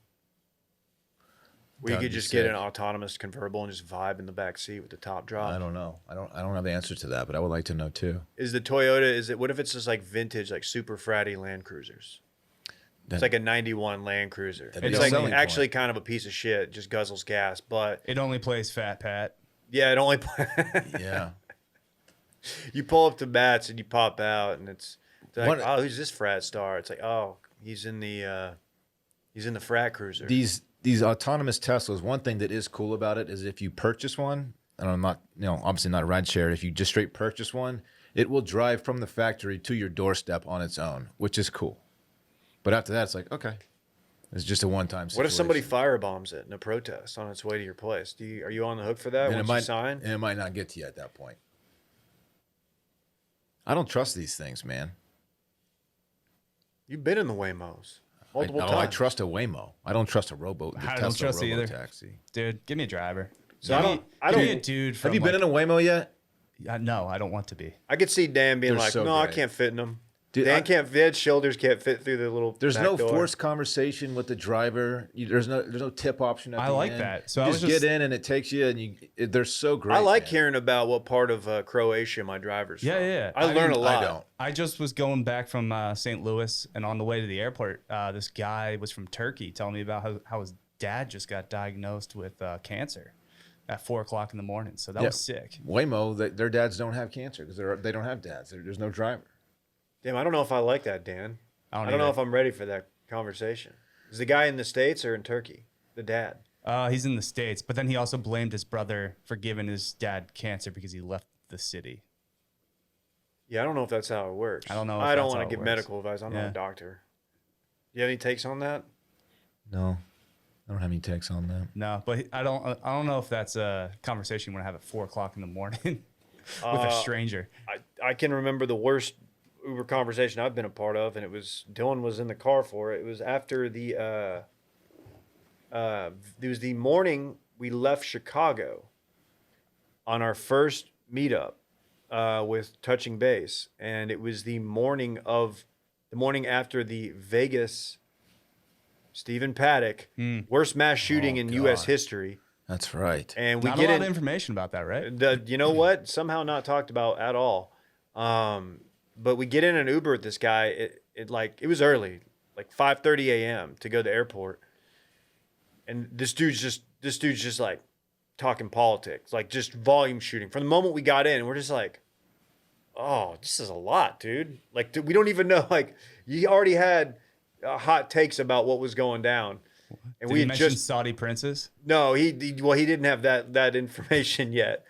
S1: Where
S2: That'd
S1: you could
S2: be
S1: just get
S2: sick.
S1: an autonomous convertible and just vibe in the back seat with the top drop.
S2: I don't know. I don't have the answer to that, but I would like to know too.
S1: Is the Toyota? What if it's just like vintage, like super fratty Land Cruisers? It's like a '91 Land Cruiser.
S2: That'd
S1: It's
S2: be a
S1: like
S2: selling
S1: actually
S2: point.
S1: kind of a piece of shit, just guzzles gas. But
S3: It only plays Fat Pat.
S1: yeah, it only
S2: Yeah.
S1: you pull up to Bats and you pop out, and it's like,
S2: What-
S1: oh, who's this frat star? It's like, oh, he's in the frat cruiser.
S2: These autonomous Teslas, one thing that is cool about it is if you purchase one, and I'm not, obviously not a ride share, if you just straight purchase one, it will drive from the factory to your doorstep on its own, which is cool. But after that, it's like, okay, it's just a one-time situation.
S1: What if somebody firebombs it in a protest on its way to your place? Are you on the hook for that?
S2: and
S1: Once you sign?
S2: and it might not get to you at that point. I don't trust these things, man.
S1: You've been in the Waymos multiple times.
S2: I trust a Waymo. I don't trust a
S3: I don't
S2: Tesla
S3: trust it either.
S2: Robotaxi.
S3: Dude, give me a driver.
S1: So I don't-
S3: Give me a dude from
S2: Have you been in a Waymo yet?
S3: No, I don't want to be.
S1: I could see Dan being
S2: They're
S1: like,
S2: so
S1: no, I
S2: great.
S1: can't fit in them.
S2: Dude,
S1: Dan's shoulders can't fit through the little.
S2: there's
S1: back
S2: no
S1: door.
S2: forced conversation with the driver. There's no tip option at
S3: I
S2: the
S3: like
S2: end.
S3: that. So
S2: you
S3: I
S2: just
S3: was just-
S2: get in and it takes you, and they're so great.
S1: I like
S2: man.
S1: hearing about what part of Croatia my driver's
S3: Yeah,
S1: from.
S3: yeah.
S1: I learn a lot.
S2: I don't.
S3: I just was going back from St. Louis, and on the way to the airport, this guy was from Turkey telling me about how his dad just got diagnosed with cancer at 4 o'clock in the morning. So that was sick.
S2: Waymo, their dads don't have cancer because they don't have dads. There's no driver.
S1: Damn, I don't know if I like that, Dan. I don't know
S3: either.
S1: if I'm ready for that conversation. Is the guy in the States or in Turkey? The dad.
S3: He's in the States, but then he also blamed his brother for giving his dad cancer because he left the city.
S1: Yeah, I don't know if that's how it works.
S3: I don't know if
S1: I don't
S3: that's
S1: want
S3: how
S1: to
S3: it
S1: give
S3: works.
S1: medical advice. I'm not
S3: Yeah.
S1: a doctor. You have any takes on that?
S2: No, I don't have any takes on that.
S3: No, but I don't know if that's a conversation you want to have at 4 o'clock in the morning with a stranger.
S1: I can remember the worst Uber conversation I've been a part of, and it was Dylan was in the car for it. It was after it was the morning we left Chicago on our first meetup with Touching Base, and it was the morning after the Vegas Stephen Paddock worst mass shooting in U.S. history.
S2: That's right.
S1: And we
S3: Not
S1: get
S3: a lot
S1: in
S3: of information about that, right?
S1: you know what? Somehow not talked about at all. But we get in an Uber with this guy. It was early, like 5:30 a.m. to go to the airport, and this dude's just like talking politics, like just volume shooting. From the moment we got in, we're just like, oh, this is a lot, dude. Like we don't even know. Like you already had hot takes about what was going down, and
S3: Did
S1: we
S3: you
S1: had
S3: mention
S1: just
S3: Saudi princes?
S1: no, he didn't have that information yet.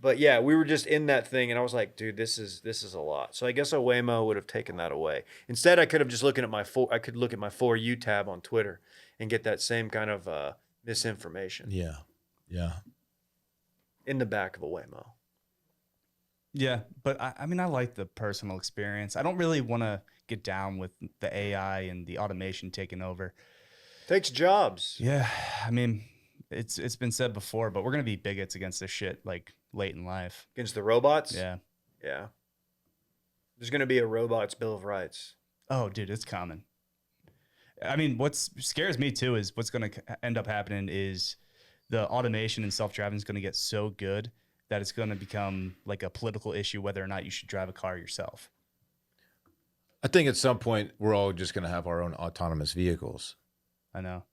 S1: But yeah, we were just in that thing, and I was like, dude, this is a lot. So I guess a Waymo would have taken that away. Instead, I could have just look at my For You tab on Twitter and get that same kind of misinformation
S2: Yeah.
S1: in the back of a Waymo.
S3: Yeah, but I mean, I like the personal experience. I don't really want to get down with the AI and the automation taking over.
S1: Takes jobs.
S3: Yeah, I mean, it's been said before, but we're gonna be bigots against this shit like late in life.
S1: Against the robots?
S3: Yeah.
S1: Yeah. There's going to be a robots Bill of Rights.
S3: Oh, dude, it's common. I mean, what scares me too is what's going to end up happening is the automation and self-driving is going to get so good that it's going to become like a political issue whether or not you should drive a car yourself.
S2: I think at some point we're all just going to have our own autonomous vehicles.
S3: I know.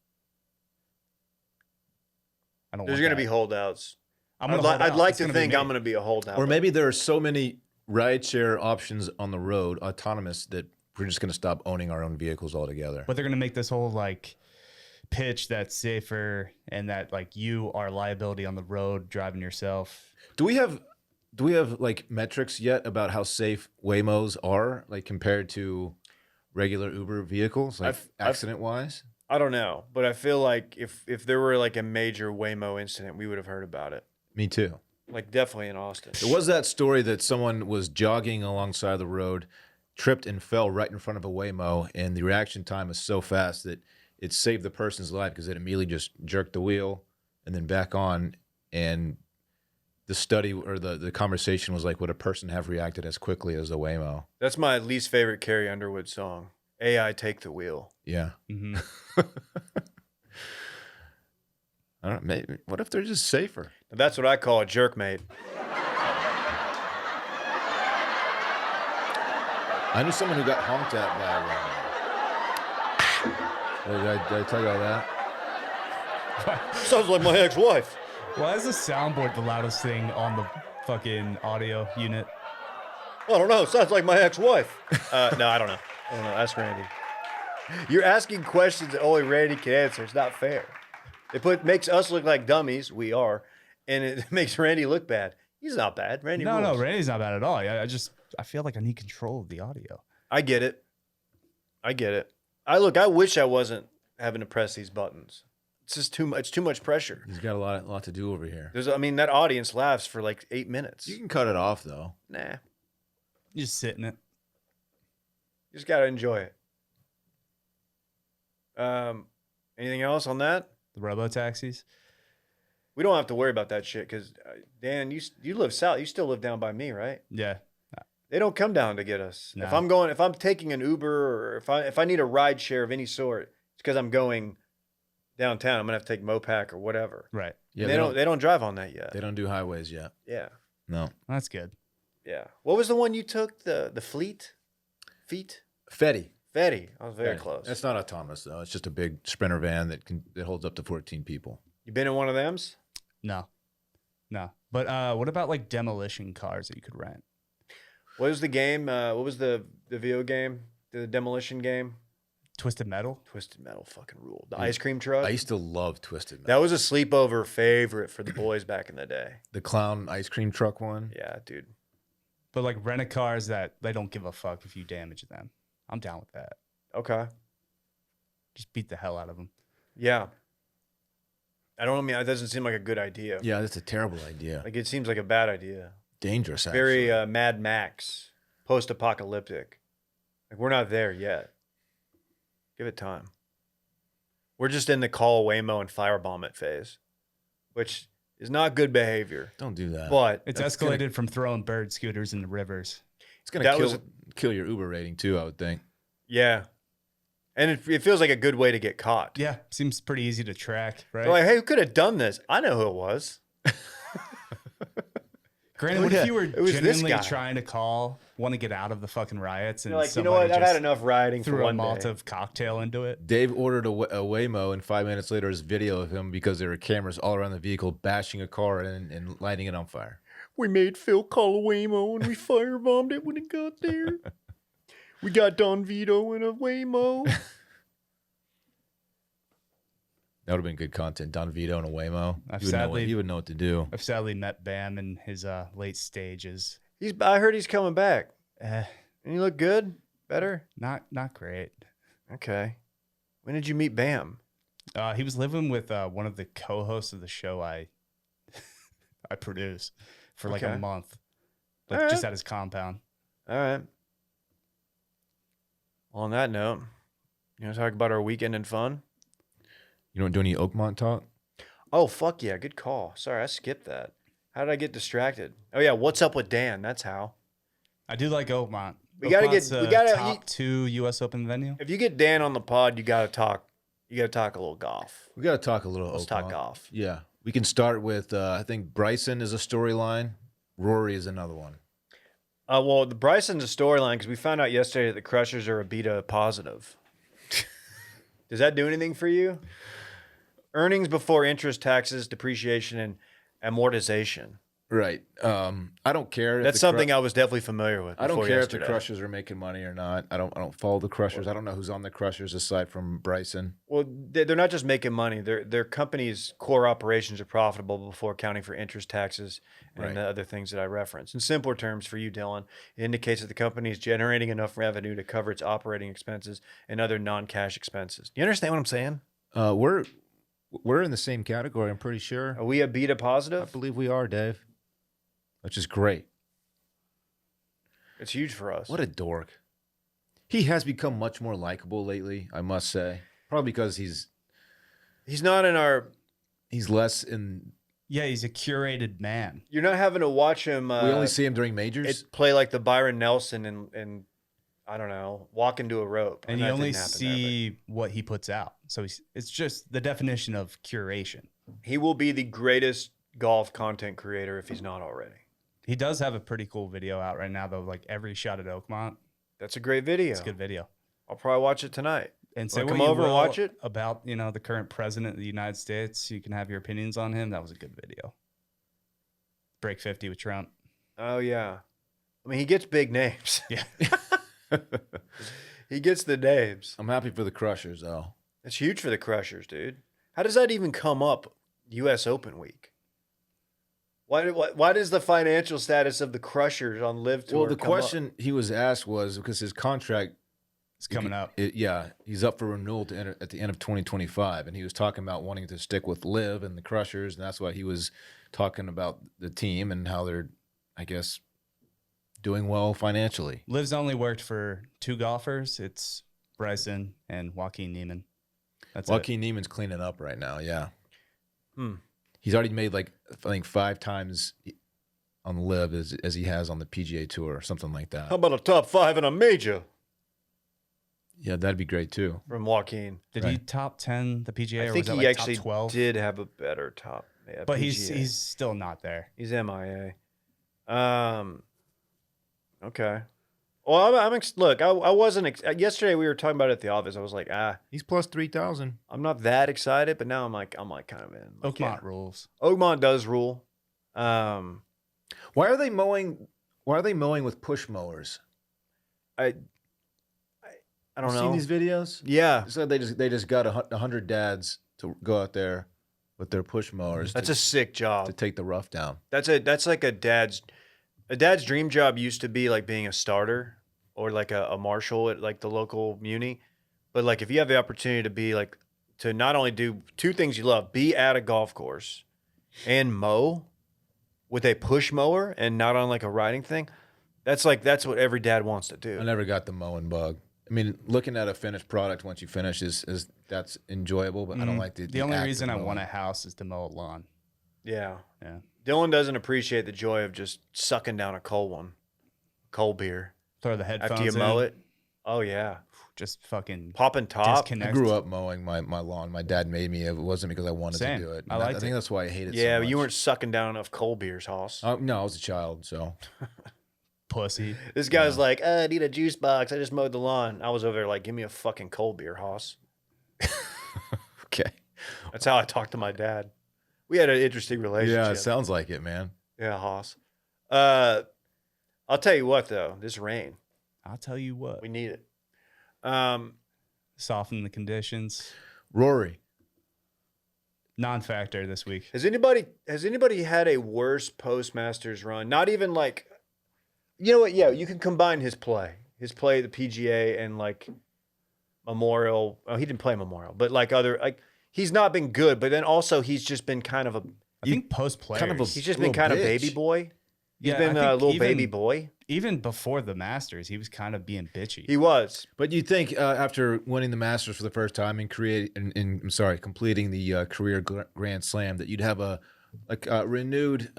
S3: I don't.
S1: There's
S3: want
S1: going to
S3: that.
S1: be holdouts.
S3: I'd
S1: like to think I'm going to be a holdout.
S2: Or maybe there are so many rideshare options on the road, autonomous, that we're just going to stop owning our own vehicles altogether.
S3: But they're going to make this whole like pitch that's safer and that like you are liability on the road driving yourself.
S2: Do we have like metrics yet about how safe Waymos are, like compared to regular Uber vehicles, like accident wise?
S1: I don't know, but I feel like if there were like a major Waymo incident, we would have heard about it.
S2: Me too.
S1: Like definitely in Austin.
S2: There was that story that someone was jogging alongside the road, tripped and fell right in front of a Waymo, and the reaction time was so fast that it saved the person's life because it immediately just jerked the wheel and then back on. And the study or the conversation was like, would a person have reacted as quickly as the Waymo?
S1: That's my least favorite Carrie Underwood song. AI Take the Wheel.
S2: Yeah.
S3: Mm-hmm.
S2: I don't know. Maybe, what if they're just safer?
S1: That's what I call a jerk mate.
S2: I knew someone who got honked at by a Waymo. Did I tell you all that?
S1: Sounds like my ex-wife.
S3: Why is the soundboard the loudest thing on the fucking audio unit?
S1: I don't know. Sounds like my ex-wife. No, I don't know. Ask Randy. You're asking questions that only Randy can answer. It's not fair. It makes us look like dummies. We are. And it makes Randy look bad. He's not bad. Randy
S3: No,
S1: rules.
S3: Randy's not bad at all. I feel like I need control of the audio.
S1: I get it. I wish I wasn't having to press these buttons. It's just too much. It's too much pressure.
S2: He's got a lot to do over here.
S1: That audience laughs for like 8 minutes.
S2: You can cut it off though.
S1: Nah.
S3: You just sit in it.
S1: You just got to enjoy it. Anything else on that?
S3: The Robotaxis.
S1: We don't have to worry about that shit because Dan, you live south. You still live down by me, right?
S3: Yeah.
S1: They don't come down to get us.
S3: No.
S1: If I'm taking an Uber or if I need a ride share of any sort, it's because I'm going downtown. I'm gonna have to take Mopac or whatever.
S3: Right.
S2: Yeah,
S1: And they don't drive on that yet.
S2: They don't do highways yet.
S1: Yeah.
S2: No.
S3: That's good.
S1: Yeah. What was the one you took? The Fleet? Feet?
S2: Fetty.
S1: Fetty. I was very
S2: Fetty.
S1: close.
S2: It's not autonomous though. It's just a big sprinter van that holds up to 14 people.
S1: You been in one of them's?
S3: No. But what about like demolition cars that you could rent?
S1: What was the game? What was the video game? The demolition game?
S3: Twisted Metal?
S1: Twisted Metal fucking ruled. The ice cream truck?
S2: I used to love Twisted Metal.
S1: That was a sleepover favorite for the boys back in the day.
S2: The clown ice cream truck one.
S1: Yeah, dude.
S3: But like rent a cars that they don't give a fuck if you damage them. I'm down with that.
S1: Okay.
S3: Just beat the hell out of them.
S1: Yeah. I don't mean, it doesn't seem like a good idea.
S2: Yeah, that's a terrible idea.
S1: Like it seems like a bad idea.
S2: Dangerous, actually.
S1: Very Mad Max, post-apocalyptic. Like we're not there yet. Give it time. We're just in the call Waymo and firebomb it phase, which is not good behavior.
S2: Don't do that.
S1: But
S3: It's escalated from throwing bird scooters into rivers.
S2: It's going
S1: that
S2: to kill your Uber rating too, I would think.
S1: yeah. And it feels like a good way to get caught.
S3: Yeah, seems pretty easy to track, right?
S1: They're like, hey, who could have done this? I know who it was.
S3: Granted,
S1: Oh,
S3: what
S1: yeah,
S3: if you were
S1: it was this
S3: genuinely
S1: guy.
S3: trying to want to get out of the fucking riots, and
S1: You're like, you know
S3: somebody
S1: what? I've had
S3: just
S1: enough riding for
S3: threw a
S1: one day.
S3: Molotov cocktail into it?
S2: Dave ordered a Waymo, and 5 minutes later, his video of him because there were cameras all around the vehicle bashing a car and lighting it on fire.
S1: We made Phil call a Waymo and we firebombed it when it got there. We got Don Vito in a Waymo.
S2: That would have been good content. Don Vito and a Waymo.
S3: I've
S2: He would know what to do.
S3: I've sadly met Bam in his late stages.
S1: I heard he's coming back.
S3: Eh,
S1: And you look good? Better?
S3: not great.
S1: Okay. When did you meet Bam?
S3: He was living with one of the co-hosts of the show I produce for like
S1: Okay.
S3: a month, like
S1: All
S3: just
S1: right.
S3: at his compound.
S1: All right. Well, on that note, you want to talk about our weekend and fun?
S2: You don't do any Oakmont talk?
S1: Oh, fuck yeah. Good call. Sorry, I skipped that. How did I get distracted? Oh, yeah. What's up with Dan? That's how.
S3: I do like Oakmont.
S1: We gotta get-
S3: Oakmont's
S1: we
S3: a
S1: gotta-
S3: top 2 U.S. Open venue.
S1: If you get Dan on the pod, you got to talk. You got to talk a little golf.
S2: We got to talk a little
S1: Let's
S2: Oakmont.
S1: talk golf.
S2: Yeah. We can start with, I think Bryson is a storyline. Rory is another one.
S1: Well, the Bryson's a storyline because we found out yesterday that the Crushers are EBITDA positive. Does that do anything for you? Earnings before interest, taxes, depreciation, and amortization.
S2: Right. I don't care.
S1: That's something I was definitely familiar with.
S2: I don't
S1: before
S2: care
S1: yesterday.
S2: if the Crushers are making money or not. I don't follow the Crushers. I don't know who's on the Crushers aside from Bryson.
S1: Well, they're not just making money. Their company's core operations are profitable before accounting for interest, taxes, and
S2: Right.
S1: the other things that I referenced. In simpler terms for you, Dylan, it indicates that the company is generating enough revenue to cover its operating expenses and other non-cash expenses. Do you understand what I'm saying?
S2: We're in the same category, I'm pretty sure.
S1: Are we EBITDA
S2: I
S1: positive?
S2: believe we are, Dave. Which is great.
S1: It's huge for us.
S2: What a dork. He has become much more likable lately, I must say. Probably because he's
S1: Not in our.
S2: less in.
S3: Yeah, he's a curated man.
S1: You're not having to watch him.
S2: We only see him during majors.
S1: play like the Byron Nelson and I don't know, walk into a rope.
S3: And you
S1: that
S3: only
S1: didn't happen there,
S3: see what he puts out. So it's just the definition of curation.
S1: but he will be the greatest golf content creator if he's not already.
S3: He does have a pretty cool video out right now, though. Like every shot at Oakmont,
S1: That's a great video.
S3: it's a good video.
S1: I'll probably watch it tonight.
S3: And say
S1: Wanna
S3: what
S1: come
S3: you
S1: over and
S3: will
S1: watch it?
S3: about the current president of the United States. You can have your opinions on him. That was a good video. Break 50 with Trump.
S1: Oh yeah, I mean he gets big names.
S3: Yeah.
S1: He gets the names.
S2: I'm happy for the Crushers, though.
S1: It's huge for the Crushers, dude. How does that even come up? U.S. Open week. Why does the financial status of the Crushers on Live Tour?
S2: Well, the
S1: come up?
S2: question he was asked was because his contract,
S3: It's coming up.
S2: he's up for renewal at the end of 2025, and he was talking about wanting to stick with Live and the Crushers, and that's why he was talking about the team and how they're, I guess, doing well financially.
S3: Liv's only worked for 2 golfers. It's Bryson and Joaquin Neiman. That's
S2: Joaquin Neiman's cleaning up right now. Yeah.
S1: Hmm.
S2: He's already made I think 5 times on live as he has on the PGA Tour or something like that.
S1: How about a top 5 in a major
S2: Yeah, that'd be great too.
S1: from Joaquin?
S3: Did he top 10 the PGA?
S1: I
S3: or
S1: think
S3: was that
S1: he
S3: like
S1: actually
S3: top 12?
S1: did have a better top. Yeah,
S3: But
S1: PGA.
S3: he's still not there.
S1: He's MIA. Okay. Well, look. I wasn't yesterday. We were talking about it at the office. I was like,
S2: He's plus 3,000.
S1: I'm not that excited, but now I'm like kind of in. Like,
S3: Oakmont rules.
S1: Oakmont does rule.
S2: Why are they mowing? Why are they mowing with push mowers?
S1: I don't know.
S2: Seen these videos?
S1: Yeah,
S2: So they just got 100 dads to go out there with their push mowers.
S1: that's a sick job.
S2: to take the rough down.
S1: That's like a dad's dream job used to be like being a starter or like a marshal at like the local muni. But like if you have the opportunity to be like to not only do two things you love, be at a golf course and mow with a push mower and not on like a riding thing, that's what every dad wants to do.
S2: I never got the mowing bug. I mean, looking at a finished product once you finish is that's enjoyable, but I don't like
S3: The only
S2: act
S3: reason
S2: of
S3: I
S2: mowing.
S3: want a house is to mow a lawn.
S1: Yeah.
S3: Yeah.
S1: Dylan doesn't appreciate the joy of just sucking down a cold beer
S3: Throw the headphones
S1: after you mow
S3: in,
S1: it. Oh yeah.
S3: Just fucking
S1: Popping top.
S3: disconnect.
S2: I grew up mowing my lawn. My dad made me. It wasn't because I wanted
S3: Same.
S2: to do it.
S3: I
S2: And
S3: liked
S2: I think
S3: it.
S2: that's why I hate it so
S1: Yeah,
S2: much.
S1: but you weren't sucking down enough cold beers, Hoss.
S2: No, I was a child, so.
S3: pussy.
S1: This guy's like, I need a juice box. I just mowed the lawn. I was over there like, give me a fucking cold beer, Hoss.
S2: Okay.
S1: That's how I talked to my dad. We had an interesting relationship.
S2: Yeah, it sounds like it, man.
S1: Yeah, Hoss. I'll tell you what, though. This rain,
S3: I'll tell you what.
S1: we need it.
S3: Soften the conditions.
S2: Rory.
S3: Non-factor this week.
S1: Has anybody had a worse Postmasters run? Not even like, you know what? Yeah, you can combine his play at the PGA and like Memorial. Oh, he didn't play Memorial, but like he's not been good. But then also he's just been kind of a.
S3: I think post players.
S2: kind of a-
S1: He's just been
S2: little
S1: kind of
S2: bitch.
S1: baby boy. He's
S3: Yeah,
S1: been
S3: I
S1: a
S3: think
S1: little baby boy.
S3: Even before the Masters, he was kind of being bitchy.
S1: He was.
S2: But you think after winning the Masters for the first time and completing the career Grand Slam that you'd have a renewed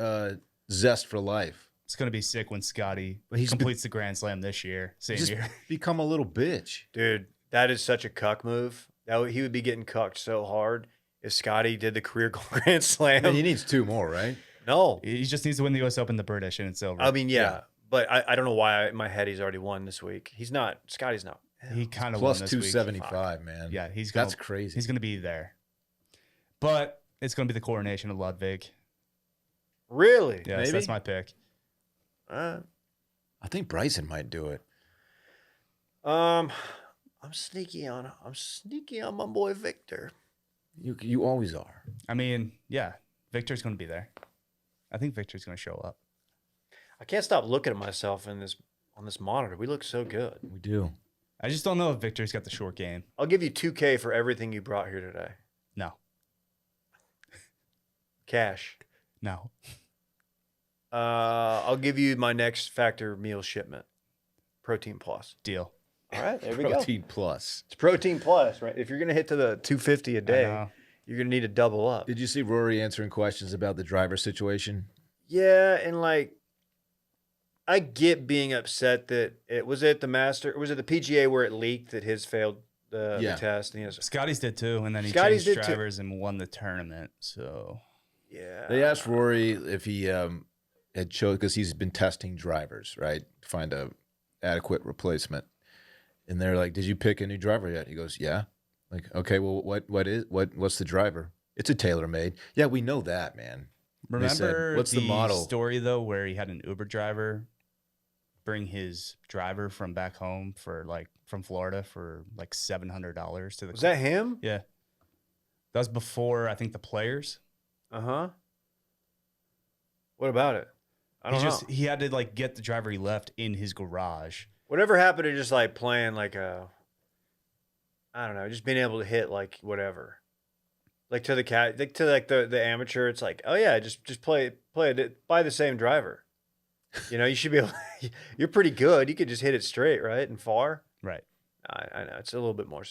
S2: zest for life?
S3: It's going to be sick when Scotty
S2: But he's
S3: completes the Grand Slam this year. Same
S2: Just
S3: year.
S2: become a little bitch.
S1: Dude, that is such a cuck move. He would be getting cucked so hard if Scotty did the career Grand Slam.
S2: And he needs two more, right?
S1: No.
S3: He just needs to win the U.S. Open, the British, and it's over.
S1: I mean, yeah. But I don't know why in my head he's already won this week. He's not. Scotty's not.
S3: he kind of
S2: Plus
S3: won this week.
S2: 275, man.
S3: Yeah,
S2: That's crazy.
S3: He's going to be there. But it's going to be the coronation of Ludwig.
S1: Really?
S3: Yes,
S2: Maybe?
S3: that's my pick.
S1: Uh,
S2: I think Bryson might do it.
S1: I'm sneaky on my boy Victor.
S2: You always are.
S3: I mean, yeah, Victor's going to be there. I think Victor's going to show up.
S1: I can't stop looking at myself on this monitor. We look so good.
S2: We do.
S3: I just don't know if Victor's got the short game.
S1: I'll give you $2K for everything you brought here today.
S3: No.
S1: Cash.
S3: No.
S1: I'll give you my next Factor meal shipment. Protein Plus.
S3: Deal.
S1: All right, there we go.
S2: Protein plus.
S1: It's Protein Plus, right? If you're gonna hit to the 250 a
S3: I
S1: day,
S3: know.
S1: you're gonna need to double up.
S2: Did you see Rory answering questions about the driver situation?
S1: Yeah, and like, I get being upset that it was at the the PGA where it leaked that his failed the test. And he was,
S3: Scotty's did too, and then he
S1: Scotty's
S3: changed
S1: did too.
S3: drivers and won the tournament. So
S2: They asked Rory if he had chose, because he's been testing drivers, right, to find a adequate replacement. And they're like, "Did you pick a new driver yet?" He goes, "Yeah." Like, okay, well, what's the driver? It's a TaylorMade. Yeah, we know that, man. They said,
S3: remember
S2: "What's the model?"
S3: story though, where he had an Uber driver bring his driver from back home from Florida for like $700 to the.
S1: Was that him?
S3: Yeah, that was before I think the Players.
S1: Uh-huh. What about it? I don't know.
S3: He had to like get the driver he left in his garage.
S1: Whatever happened to just like playing like I don't know, just being able to hit like whatever. Like to the amateur, it's like, oh yeah, just play it, buy the same driver. You know, you should be able you're pretty good. You could just hit it straight, right? And far.
S3: Right.
S1: I know. It's a little bit more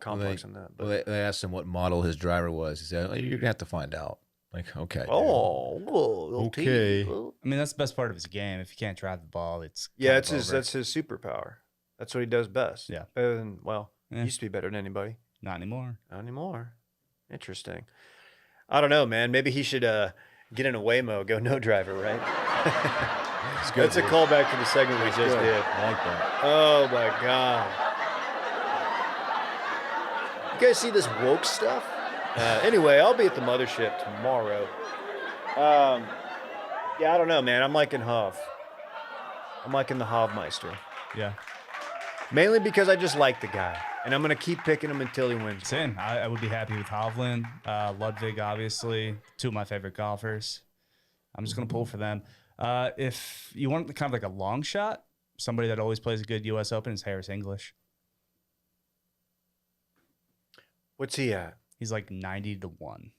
S1: complex than that. But
S2: Well, they asked him what model his driver was. He said, "Oh, you're gonna have to find out." Like, okay. dude.
S1: whoa,
S2: Okay.
S3: I mean, that's the best part of his game. If you can't drive the ball, it's
S1: Yeah,
S3: kind
S1: it's
S3: of
S1: his.
S3: over.
S1: That's his superpower. That's what he does best.
S3: Yeah.
S1: Better than
S3: Yeah.
S1: used to be better than anybody.
S3: Not anymore.
S1: Not anymore. Interesting. I don't know, man. Maybe he should get in a Waymo, go no driver, right? That's a callback to the segment we just did.
S2: I like that.
S1: Oh my god. You guys see this woke stuff? Anyway, I'll be at the mothership tomorrow. Yeah, I don't know, man. I'm liking Hov. I'm liking the Hovmeister.
S3: Yeah.
S1: Mainly because I just like the guy. And I'm going to keep picking him until he wins.
S3: Same. I would be happy with Hovland. Ludwig, obviously. Two of my favorite golfers. I'm just going to pull for them. If you want kind of like a long shot, somebody that always plays a good U.S. Open is Harris English.
S1: What's he at?
S3: He's like 90 to 1.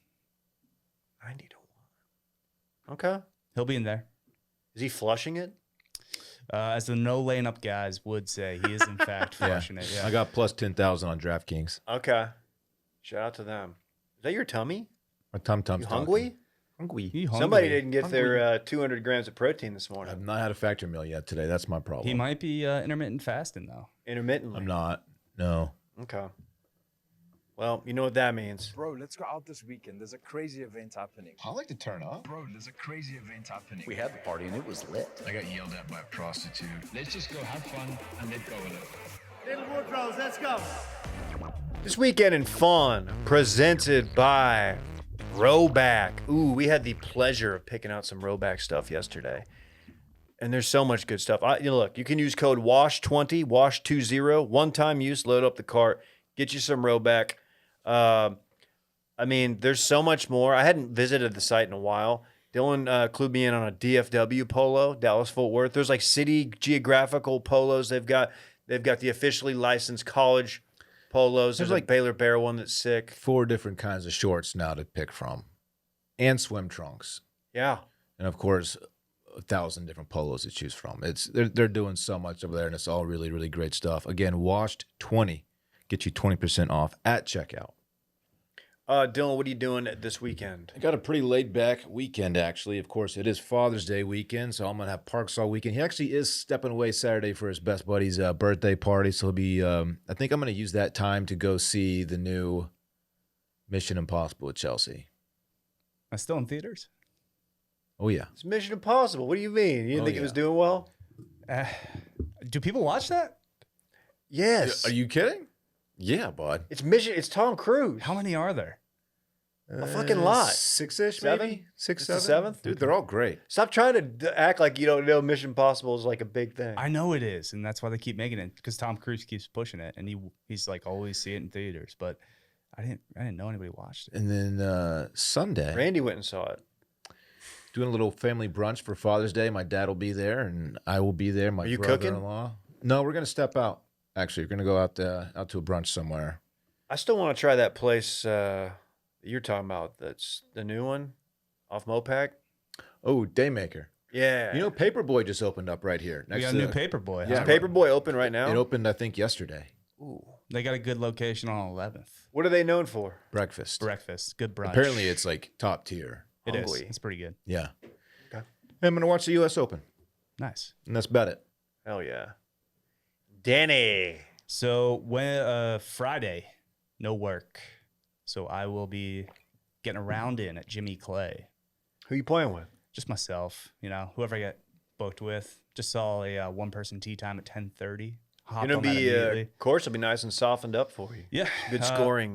S1: 90 to 1. Okay.
S3: He'll be in there.
S1: Is he flushing it?
S3: As the no laying up guys would say, he is in fact flushing it. Yeah.
S2: I got plus 10,000 on DraftKings.
S1: Okay. Shout out to them. Is that your tummy?
S2: My tum-tum's
S1: You
S2: talking.
S1: hungry?
S2: Hungry.
S3: He hungry.
S1: Somebody didn't get their 200 grams of protein this
S2: I've
S1: morning.
S2: not had a factory meal yet today. That's my problem.
S3: He might be intermittent fasting though.
S1: Intermittently.
S2: I'm not. No.
S1: Okay. Well, you know what that means.
S4: Bro, let's go out this weekend. There's a crazy event happening.
S2: I like to turn up.
S4: Bro, there's a crazy event happening.
S5: We had the party and it was lit.
S4: I got yelled at by a prostitute. Let's just go have fun and let go of it.
S1: This weekend in fun, presented by Roback. Ooh, we had the pleasure of picking out some Roback stuff yesterday. And there's so much good stuff. Look, you can use code WASH20, WASH20, one-time use, load up the cart, get you some Roback. I mean, there's so much more. I hadn't visited the site in a while. Dylan clued me in on a DFW polo, Dallas Fort Worth. There's like city geographical polos. They've got the officially licensed college polos. There's like Baylor Bear one that's sick.
S2: 4 different kinds of shorts now to pick from. And swim trunks.
S1: Yeah.
S2: And of course, 1,000 different polos to choose from. They're doing so much over there, and it's all really, really great stuff. Again, washed 20. Get you 20% off at checkout.
S1: Dylan, what are you doing this weekend?
S2: I got a pretty laid-back weekend, actually. Of course, it is Father's Day weekend, so I'm going to have Parks all weekend. He actually is stepping away Saturday for his best buddy's birthday party, so he'll be I think I'm going to use that time to go see the new Mission Impossible with Chelsea.
S3: Am I still in theaters?
S2: Oh, yeah.
S1: It's Mission Impossible. What do you mean? You didn't think it was doing well?
S3: Do people watch that?
S1: Yes.
S2: Are you kidding? Yeah, bud.
S1: It's Tom Cruise.
S3: How many are there?
S1: A fucking lot.
S2: 6-ish,
S1: Seven?
S2: maybe? 6,
S1: It's the
S2: 7?
S1: 7th?
S2: Dude, they're all great.
S1: Stop trying to act like you don't know Mission Impossible is like a big thing.
S3: I know it is, and that's why they keep making it, because Tom Cruise keeps pushing it, and he's like always see it in theaters. But I didn't know anybody watched it.
S2: And then Sunday,
S1: Randy went and saw it.
S2: doing a little family brunch for Father's Day. My dad will be there, and I will be there. My
S1: Are you cooking?
S2: brother-in-law. No, we're going to step out. Actually, we're going to go out to a brunch somewhere.
S1: I still want to try that place that you're talking about. That's the new one off Mopac.
S2: Oh, Daymaker.
S1: Yeah.
S2: You know, Paperboy just opened up right here.
S3: We got a new Paperboy.
S2: Yeah.
S3: Huh?
S1: Paperboy open right now?
S2: It opened, I think, yesterday.
S1: Ooh.
S3: They got a good location on 11th.
S1: What are they known for?
S2: Breakfast.
S3: Breakfast, good brunch.
S2: Apparently, it's like top tier.
S3: It is.
S1: hungry.
S3: It's pretty good.
S2: Yeah.
S1: Okay.
S2: I'm going to watch the U.S. Open,
S3: Nice.
S2: and that's about it.
S1: Hell yeah. Danny.
S3: So when Friday, no work. So I will be getting a round in at Jimmy Clay.
S1: Who you playing with?
S3: Just myself, whoever I get booked with. Just saw a one-person tee time at 10:30. Hopped
S1: Gonna
S3: on that
S1: be
S3: immediately.
S1: course will be nice and softened up for you.
S3: Yeah.
S1: Good scoring.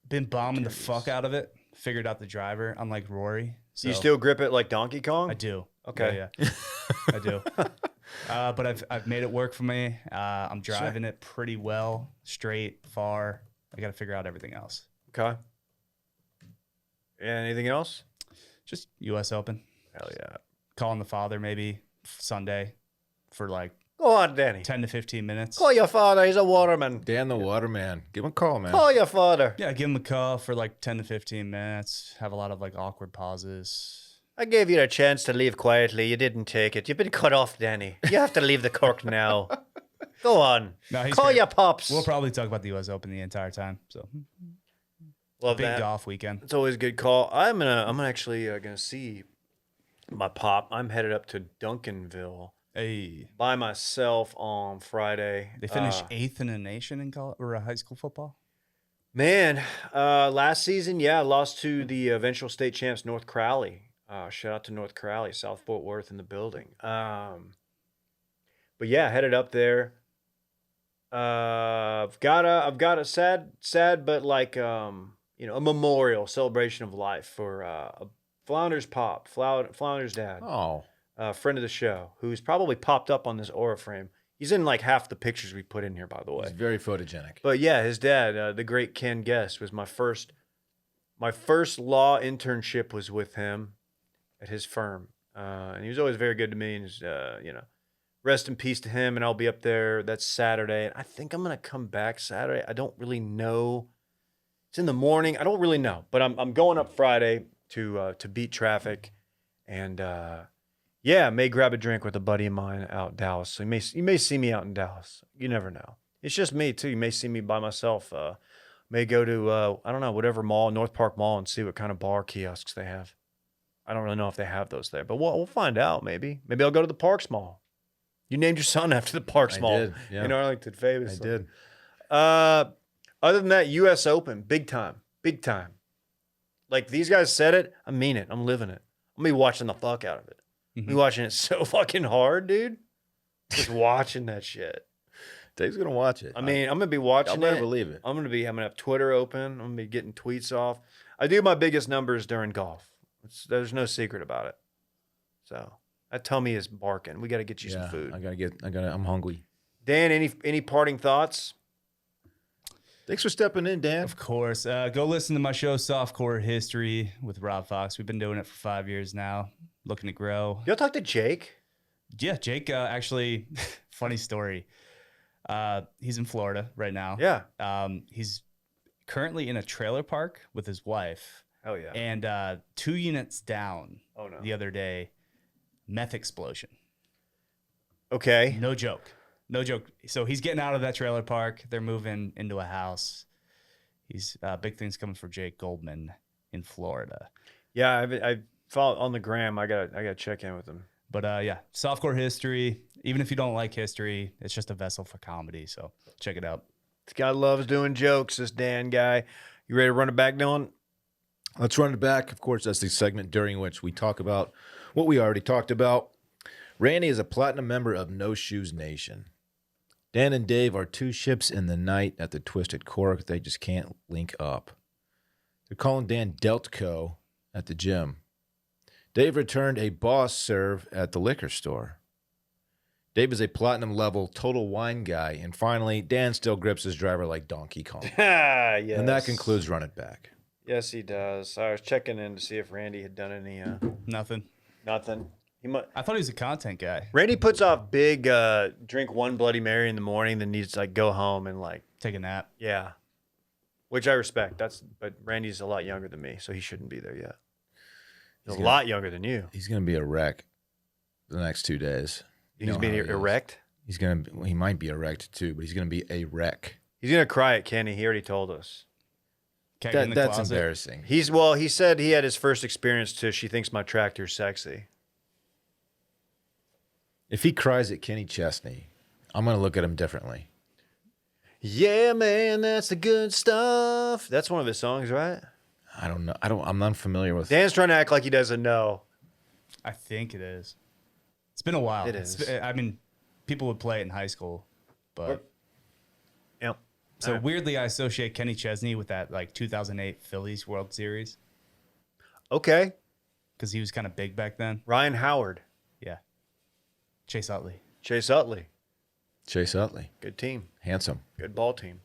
S3: Been bombing the
S1: opportunities.
S3: fuck out of it. Figured out the driver, unlike Rory. So
S1: You still grip it like Donkey Kong?
S3: I do.
S1: Okay.
S3: Yeah. I do. But I've made it work for me. I'm driving it pretty well, straight, far. I got to figure out everything else.
S1: Okay. And anything else?
S3: Just U.S. Open.
S1: Hell yeah.
S3: Calling the father maybe Sunday for like
S1: Go on, Danny.
S3: 10 to 15 minutes.
S1: Call your father. He's a waterman.
S2: Dan the Waterman. Give him a call, man.
S1: Call your father.
S3: Yeah, give him a call for like 10 to 15 minutes. Have a lot of like awkward pauses.
S1: I gave you a chance to leave quietly. You didn't take it. You've been cut off, Danny. You have to leave the cork now. Go on.
S3: No, he's
S1: Call
S3: great.
S1: your pops.
S3: We'll probably talk about the U.S. Open the entire time. So
S1: Love
S3: Big
S1: that.
S3: golf weekend.
S1: It's always a good call. I'm actually gonna see my pop. I'm headed up to Duncanville
S3: Hey,
S1: by myself on Friday.
S3: they finished 8th in the nation in college or high school football.
S1: Man, last season, yeah, I lost to the eventual state champs, North Crowley. Shout out to North Crowley, South Fort Worth in the building. But yeah, headed up there. I've got a sad, but like a memorial celebration of life for Flounder's pop, Flounder's dad,
S2: Oh,
S1: friend of the show, who's probably popped up on this aura frame. He's in like half the pictures we put in here, by the way.
S2: he's very photogenic.
S1: But yeah, his dad, the great Ken Guest, was my first law internship was with him at his firm, and he was always very good to me. And rest in peace to him. And I'll be up there. That's Saturday, and I think I'm gonna come back Saturday. I don't really know. It's in the morning. I don't really know, but I'm going up Friday to beat traffic, and yeah, may grab a drink with a buddy of mine out in Dallas. So you may see me out in Dallas. You never know. It's just me too. You may see me by myself. May go to I don't know, whatever mall, North Park Mall, and see what kind of bar kiosks they have. I don't really know if they have those there, but we'll find out. Maybe I'll go to the Parks Mall. You named your son after the Parks Mall.
S2: did, yeah.
S1: In Arlington, famous.
S2: I did.
S1: Other than that, U.S. Open, big time. Like these guys said it, I mean it. I'm living it. I'm gonna be watching the fuck out of it. I'm gonna be watching it so fucking hard, dude. Just watching that shit.
S2: Dave's gonna watch it.
S1: I mean, I'm gonna be watching
S2: I'll never
S1: it.
S2: believe it.
S1: I'm gonna have Twitter open. I'm gonna be getting tweets off. I do my biggest numbers during golf. There's no secret about it. So that tummy is barking. We got to get you some food.
S2: I'm hungry.
S1: Dan, any parting thoughts?
S2: Thanks for stepping in, Dan.
S3: Of course. Go listen to my show, Softcore History with Rob Fox. We've been doing it for 5 years now. Looking to grow.
S1: Y'all talk to Jake?
S3: Yeah, Jake, actually, funny story. He's in Florida right now.
S1: Yeah.
S3: He's currently in a trailer park with his wife.
S1: Oh, yeah.
S3: And 2 units down
S1: no.
S3: the other day, meth explosion.
S1: Okay.
S3: No joke. So he's getting out of that trailer park. They're moving into a house. He's big things coming for Jake Goldman in Florida.
S1: Yeah, I follow on the gram. I gotta check in with him.
S3: But yeah, Softcore History. Even if you don't like history, it's just a vessel for comedy. So check it out.
S1: This guy loves doing jokes. This Dan guy. You ready to run it back, Dylan?
S2: Let's run it back. Of course, that's the segment during which we talk about what we already talked about. Randy is a platinum member of No Shoes Nation. Dan and Dave are 2 ships in the night at the Twisted Cork. They just can't link up. They're calling Dan Deltco at the gym. Dave returned a boss serve at the liquor store. Dave is a platinum level total wine guy. And finally, Dan still grips his driver like Donkey Kong.
S1: Yes.
S2: And that concludes Run It Back.
S1: Yes, he does. I was checking in to see if Randy had done any.
S3: Nothing.
S1: Nothing.
S3: I thought he was a content guy.
S1: Randy puts off big drink 1 Bloody Mary in the morning, then needs to like go home and like
S3: Take a nap.
S1: yeah, which I respect. But Randy's a lot younger than me, so he shouldn't be there yet. He's a lot younger than you.
S2: He's going to be a wreck the next 2 days.
S1: He's being erect.
S2: He might be erect too, but he's going to be a wreck.
S1: He's gonna cry at Kenny. He already told us.
S3: Cat in the
S2: That's
S3: closet.
S2: embarrassing.
S1: He said he had his first experience to She Thinks My Tractor's Sexy.
S2: If he cries at Kenny Chesney, I'm going to look at him differently.
S1: Yeah, man, that's the good stuff. That's one of his songs, right?
S2: I don't know. I'm not familiar with.
S1: Dan's trying to act like he doesn't know.
S3: I think it is. It's been a while.
S1: It is.
S3: I mean, people would play it in high school, but
S1: Yep.
S3: so weirdly, I associate Kenny Chesney with that like 2008 Phillies World Series
S1: Okay.
S3: because he was kind of big back then.
S1: Ryan Howard,
S3: Yeah. Chase Utley.
S1: Chase Utley.
S2: Chase Utley.
S1: Good team.
S2: Handsome.
S1: Good ball team.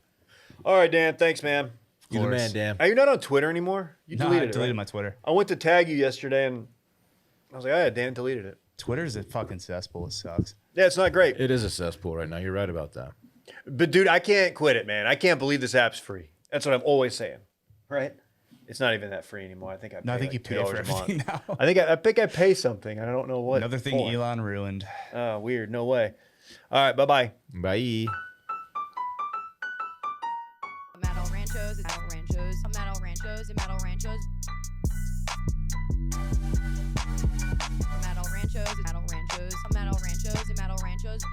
S1: All right, Dan. Thanks, man.
S2: You the
S3: course.
S2: man, Dan.
S1: Are you not on Twitter anymore? You
S3: No, I
S1: deleted it,
S3: deleted
S1: right?
S3: my Twitter.
S1: I went to tag you yesterday, and I was like, oh, yeah, Dan deleted it.
S3: Twitter's a fucking cesspool. It sucks.
S1: Yeah, it's not great.
S2: It is a cesspool right now. You're right about that.
S1: But, dude, I can't quit it, man. I can't believe this app's free. That's what I'm always saying, right? It's not even that free anymore. I think I pay
S3: No, I think
S1: like
S3: you pay for
S1: $2 a month.
S3: everything now.
S1: I think I pay something. I don't know what.
S3: Another thing
S1: for.
S3: Elon ruined.
S1: Oh, weird. No way. All right, bye-bye.
S2: Bye.
S5: Metal Rancher ranchos, metal ranchos, metal ranchos, metal ranchos. Metal ranchos, metal ranchos, metal ranchos, metal ranchos.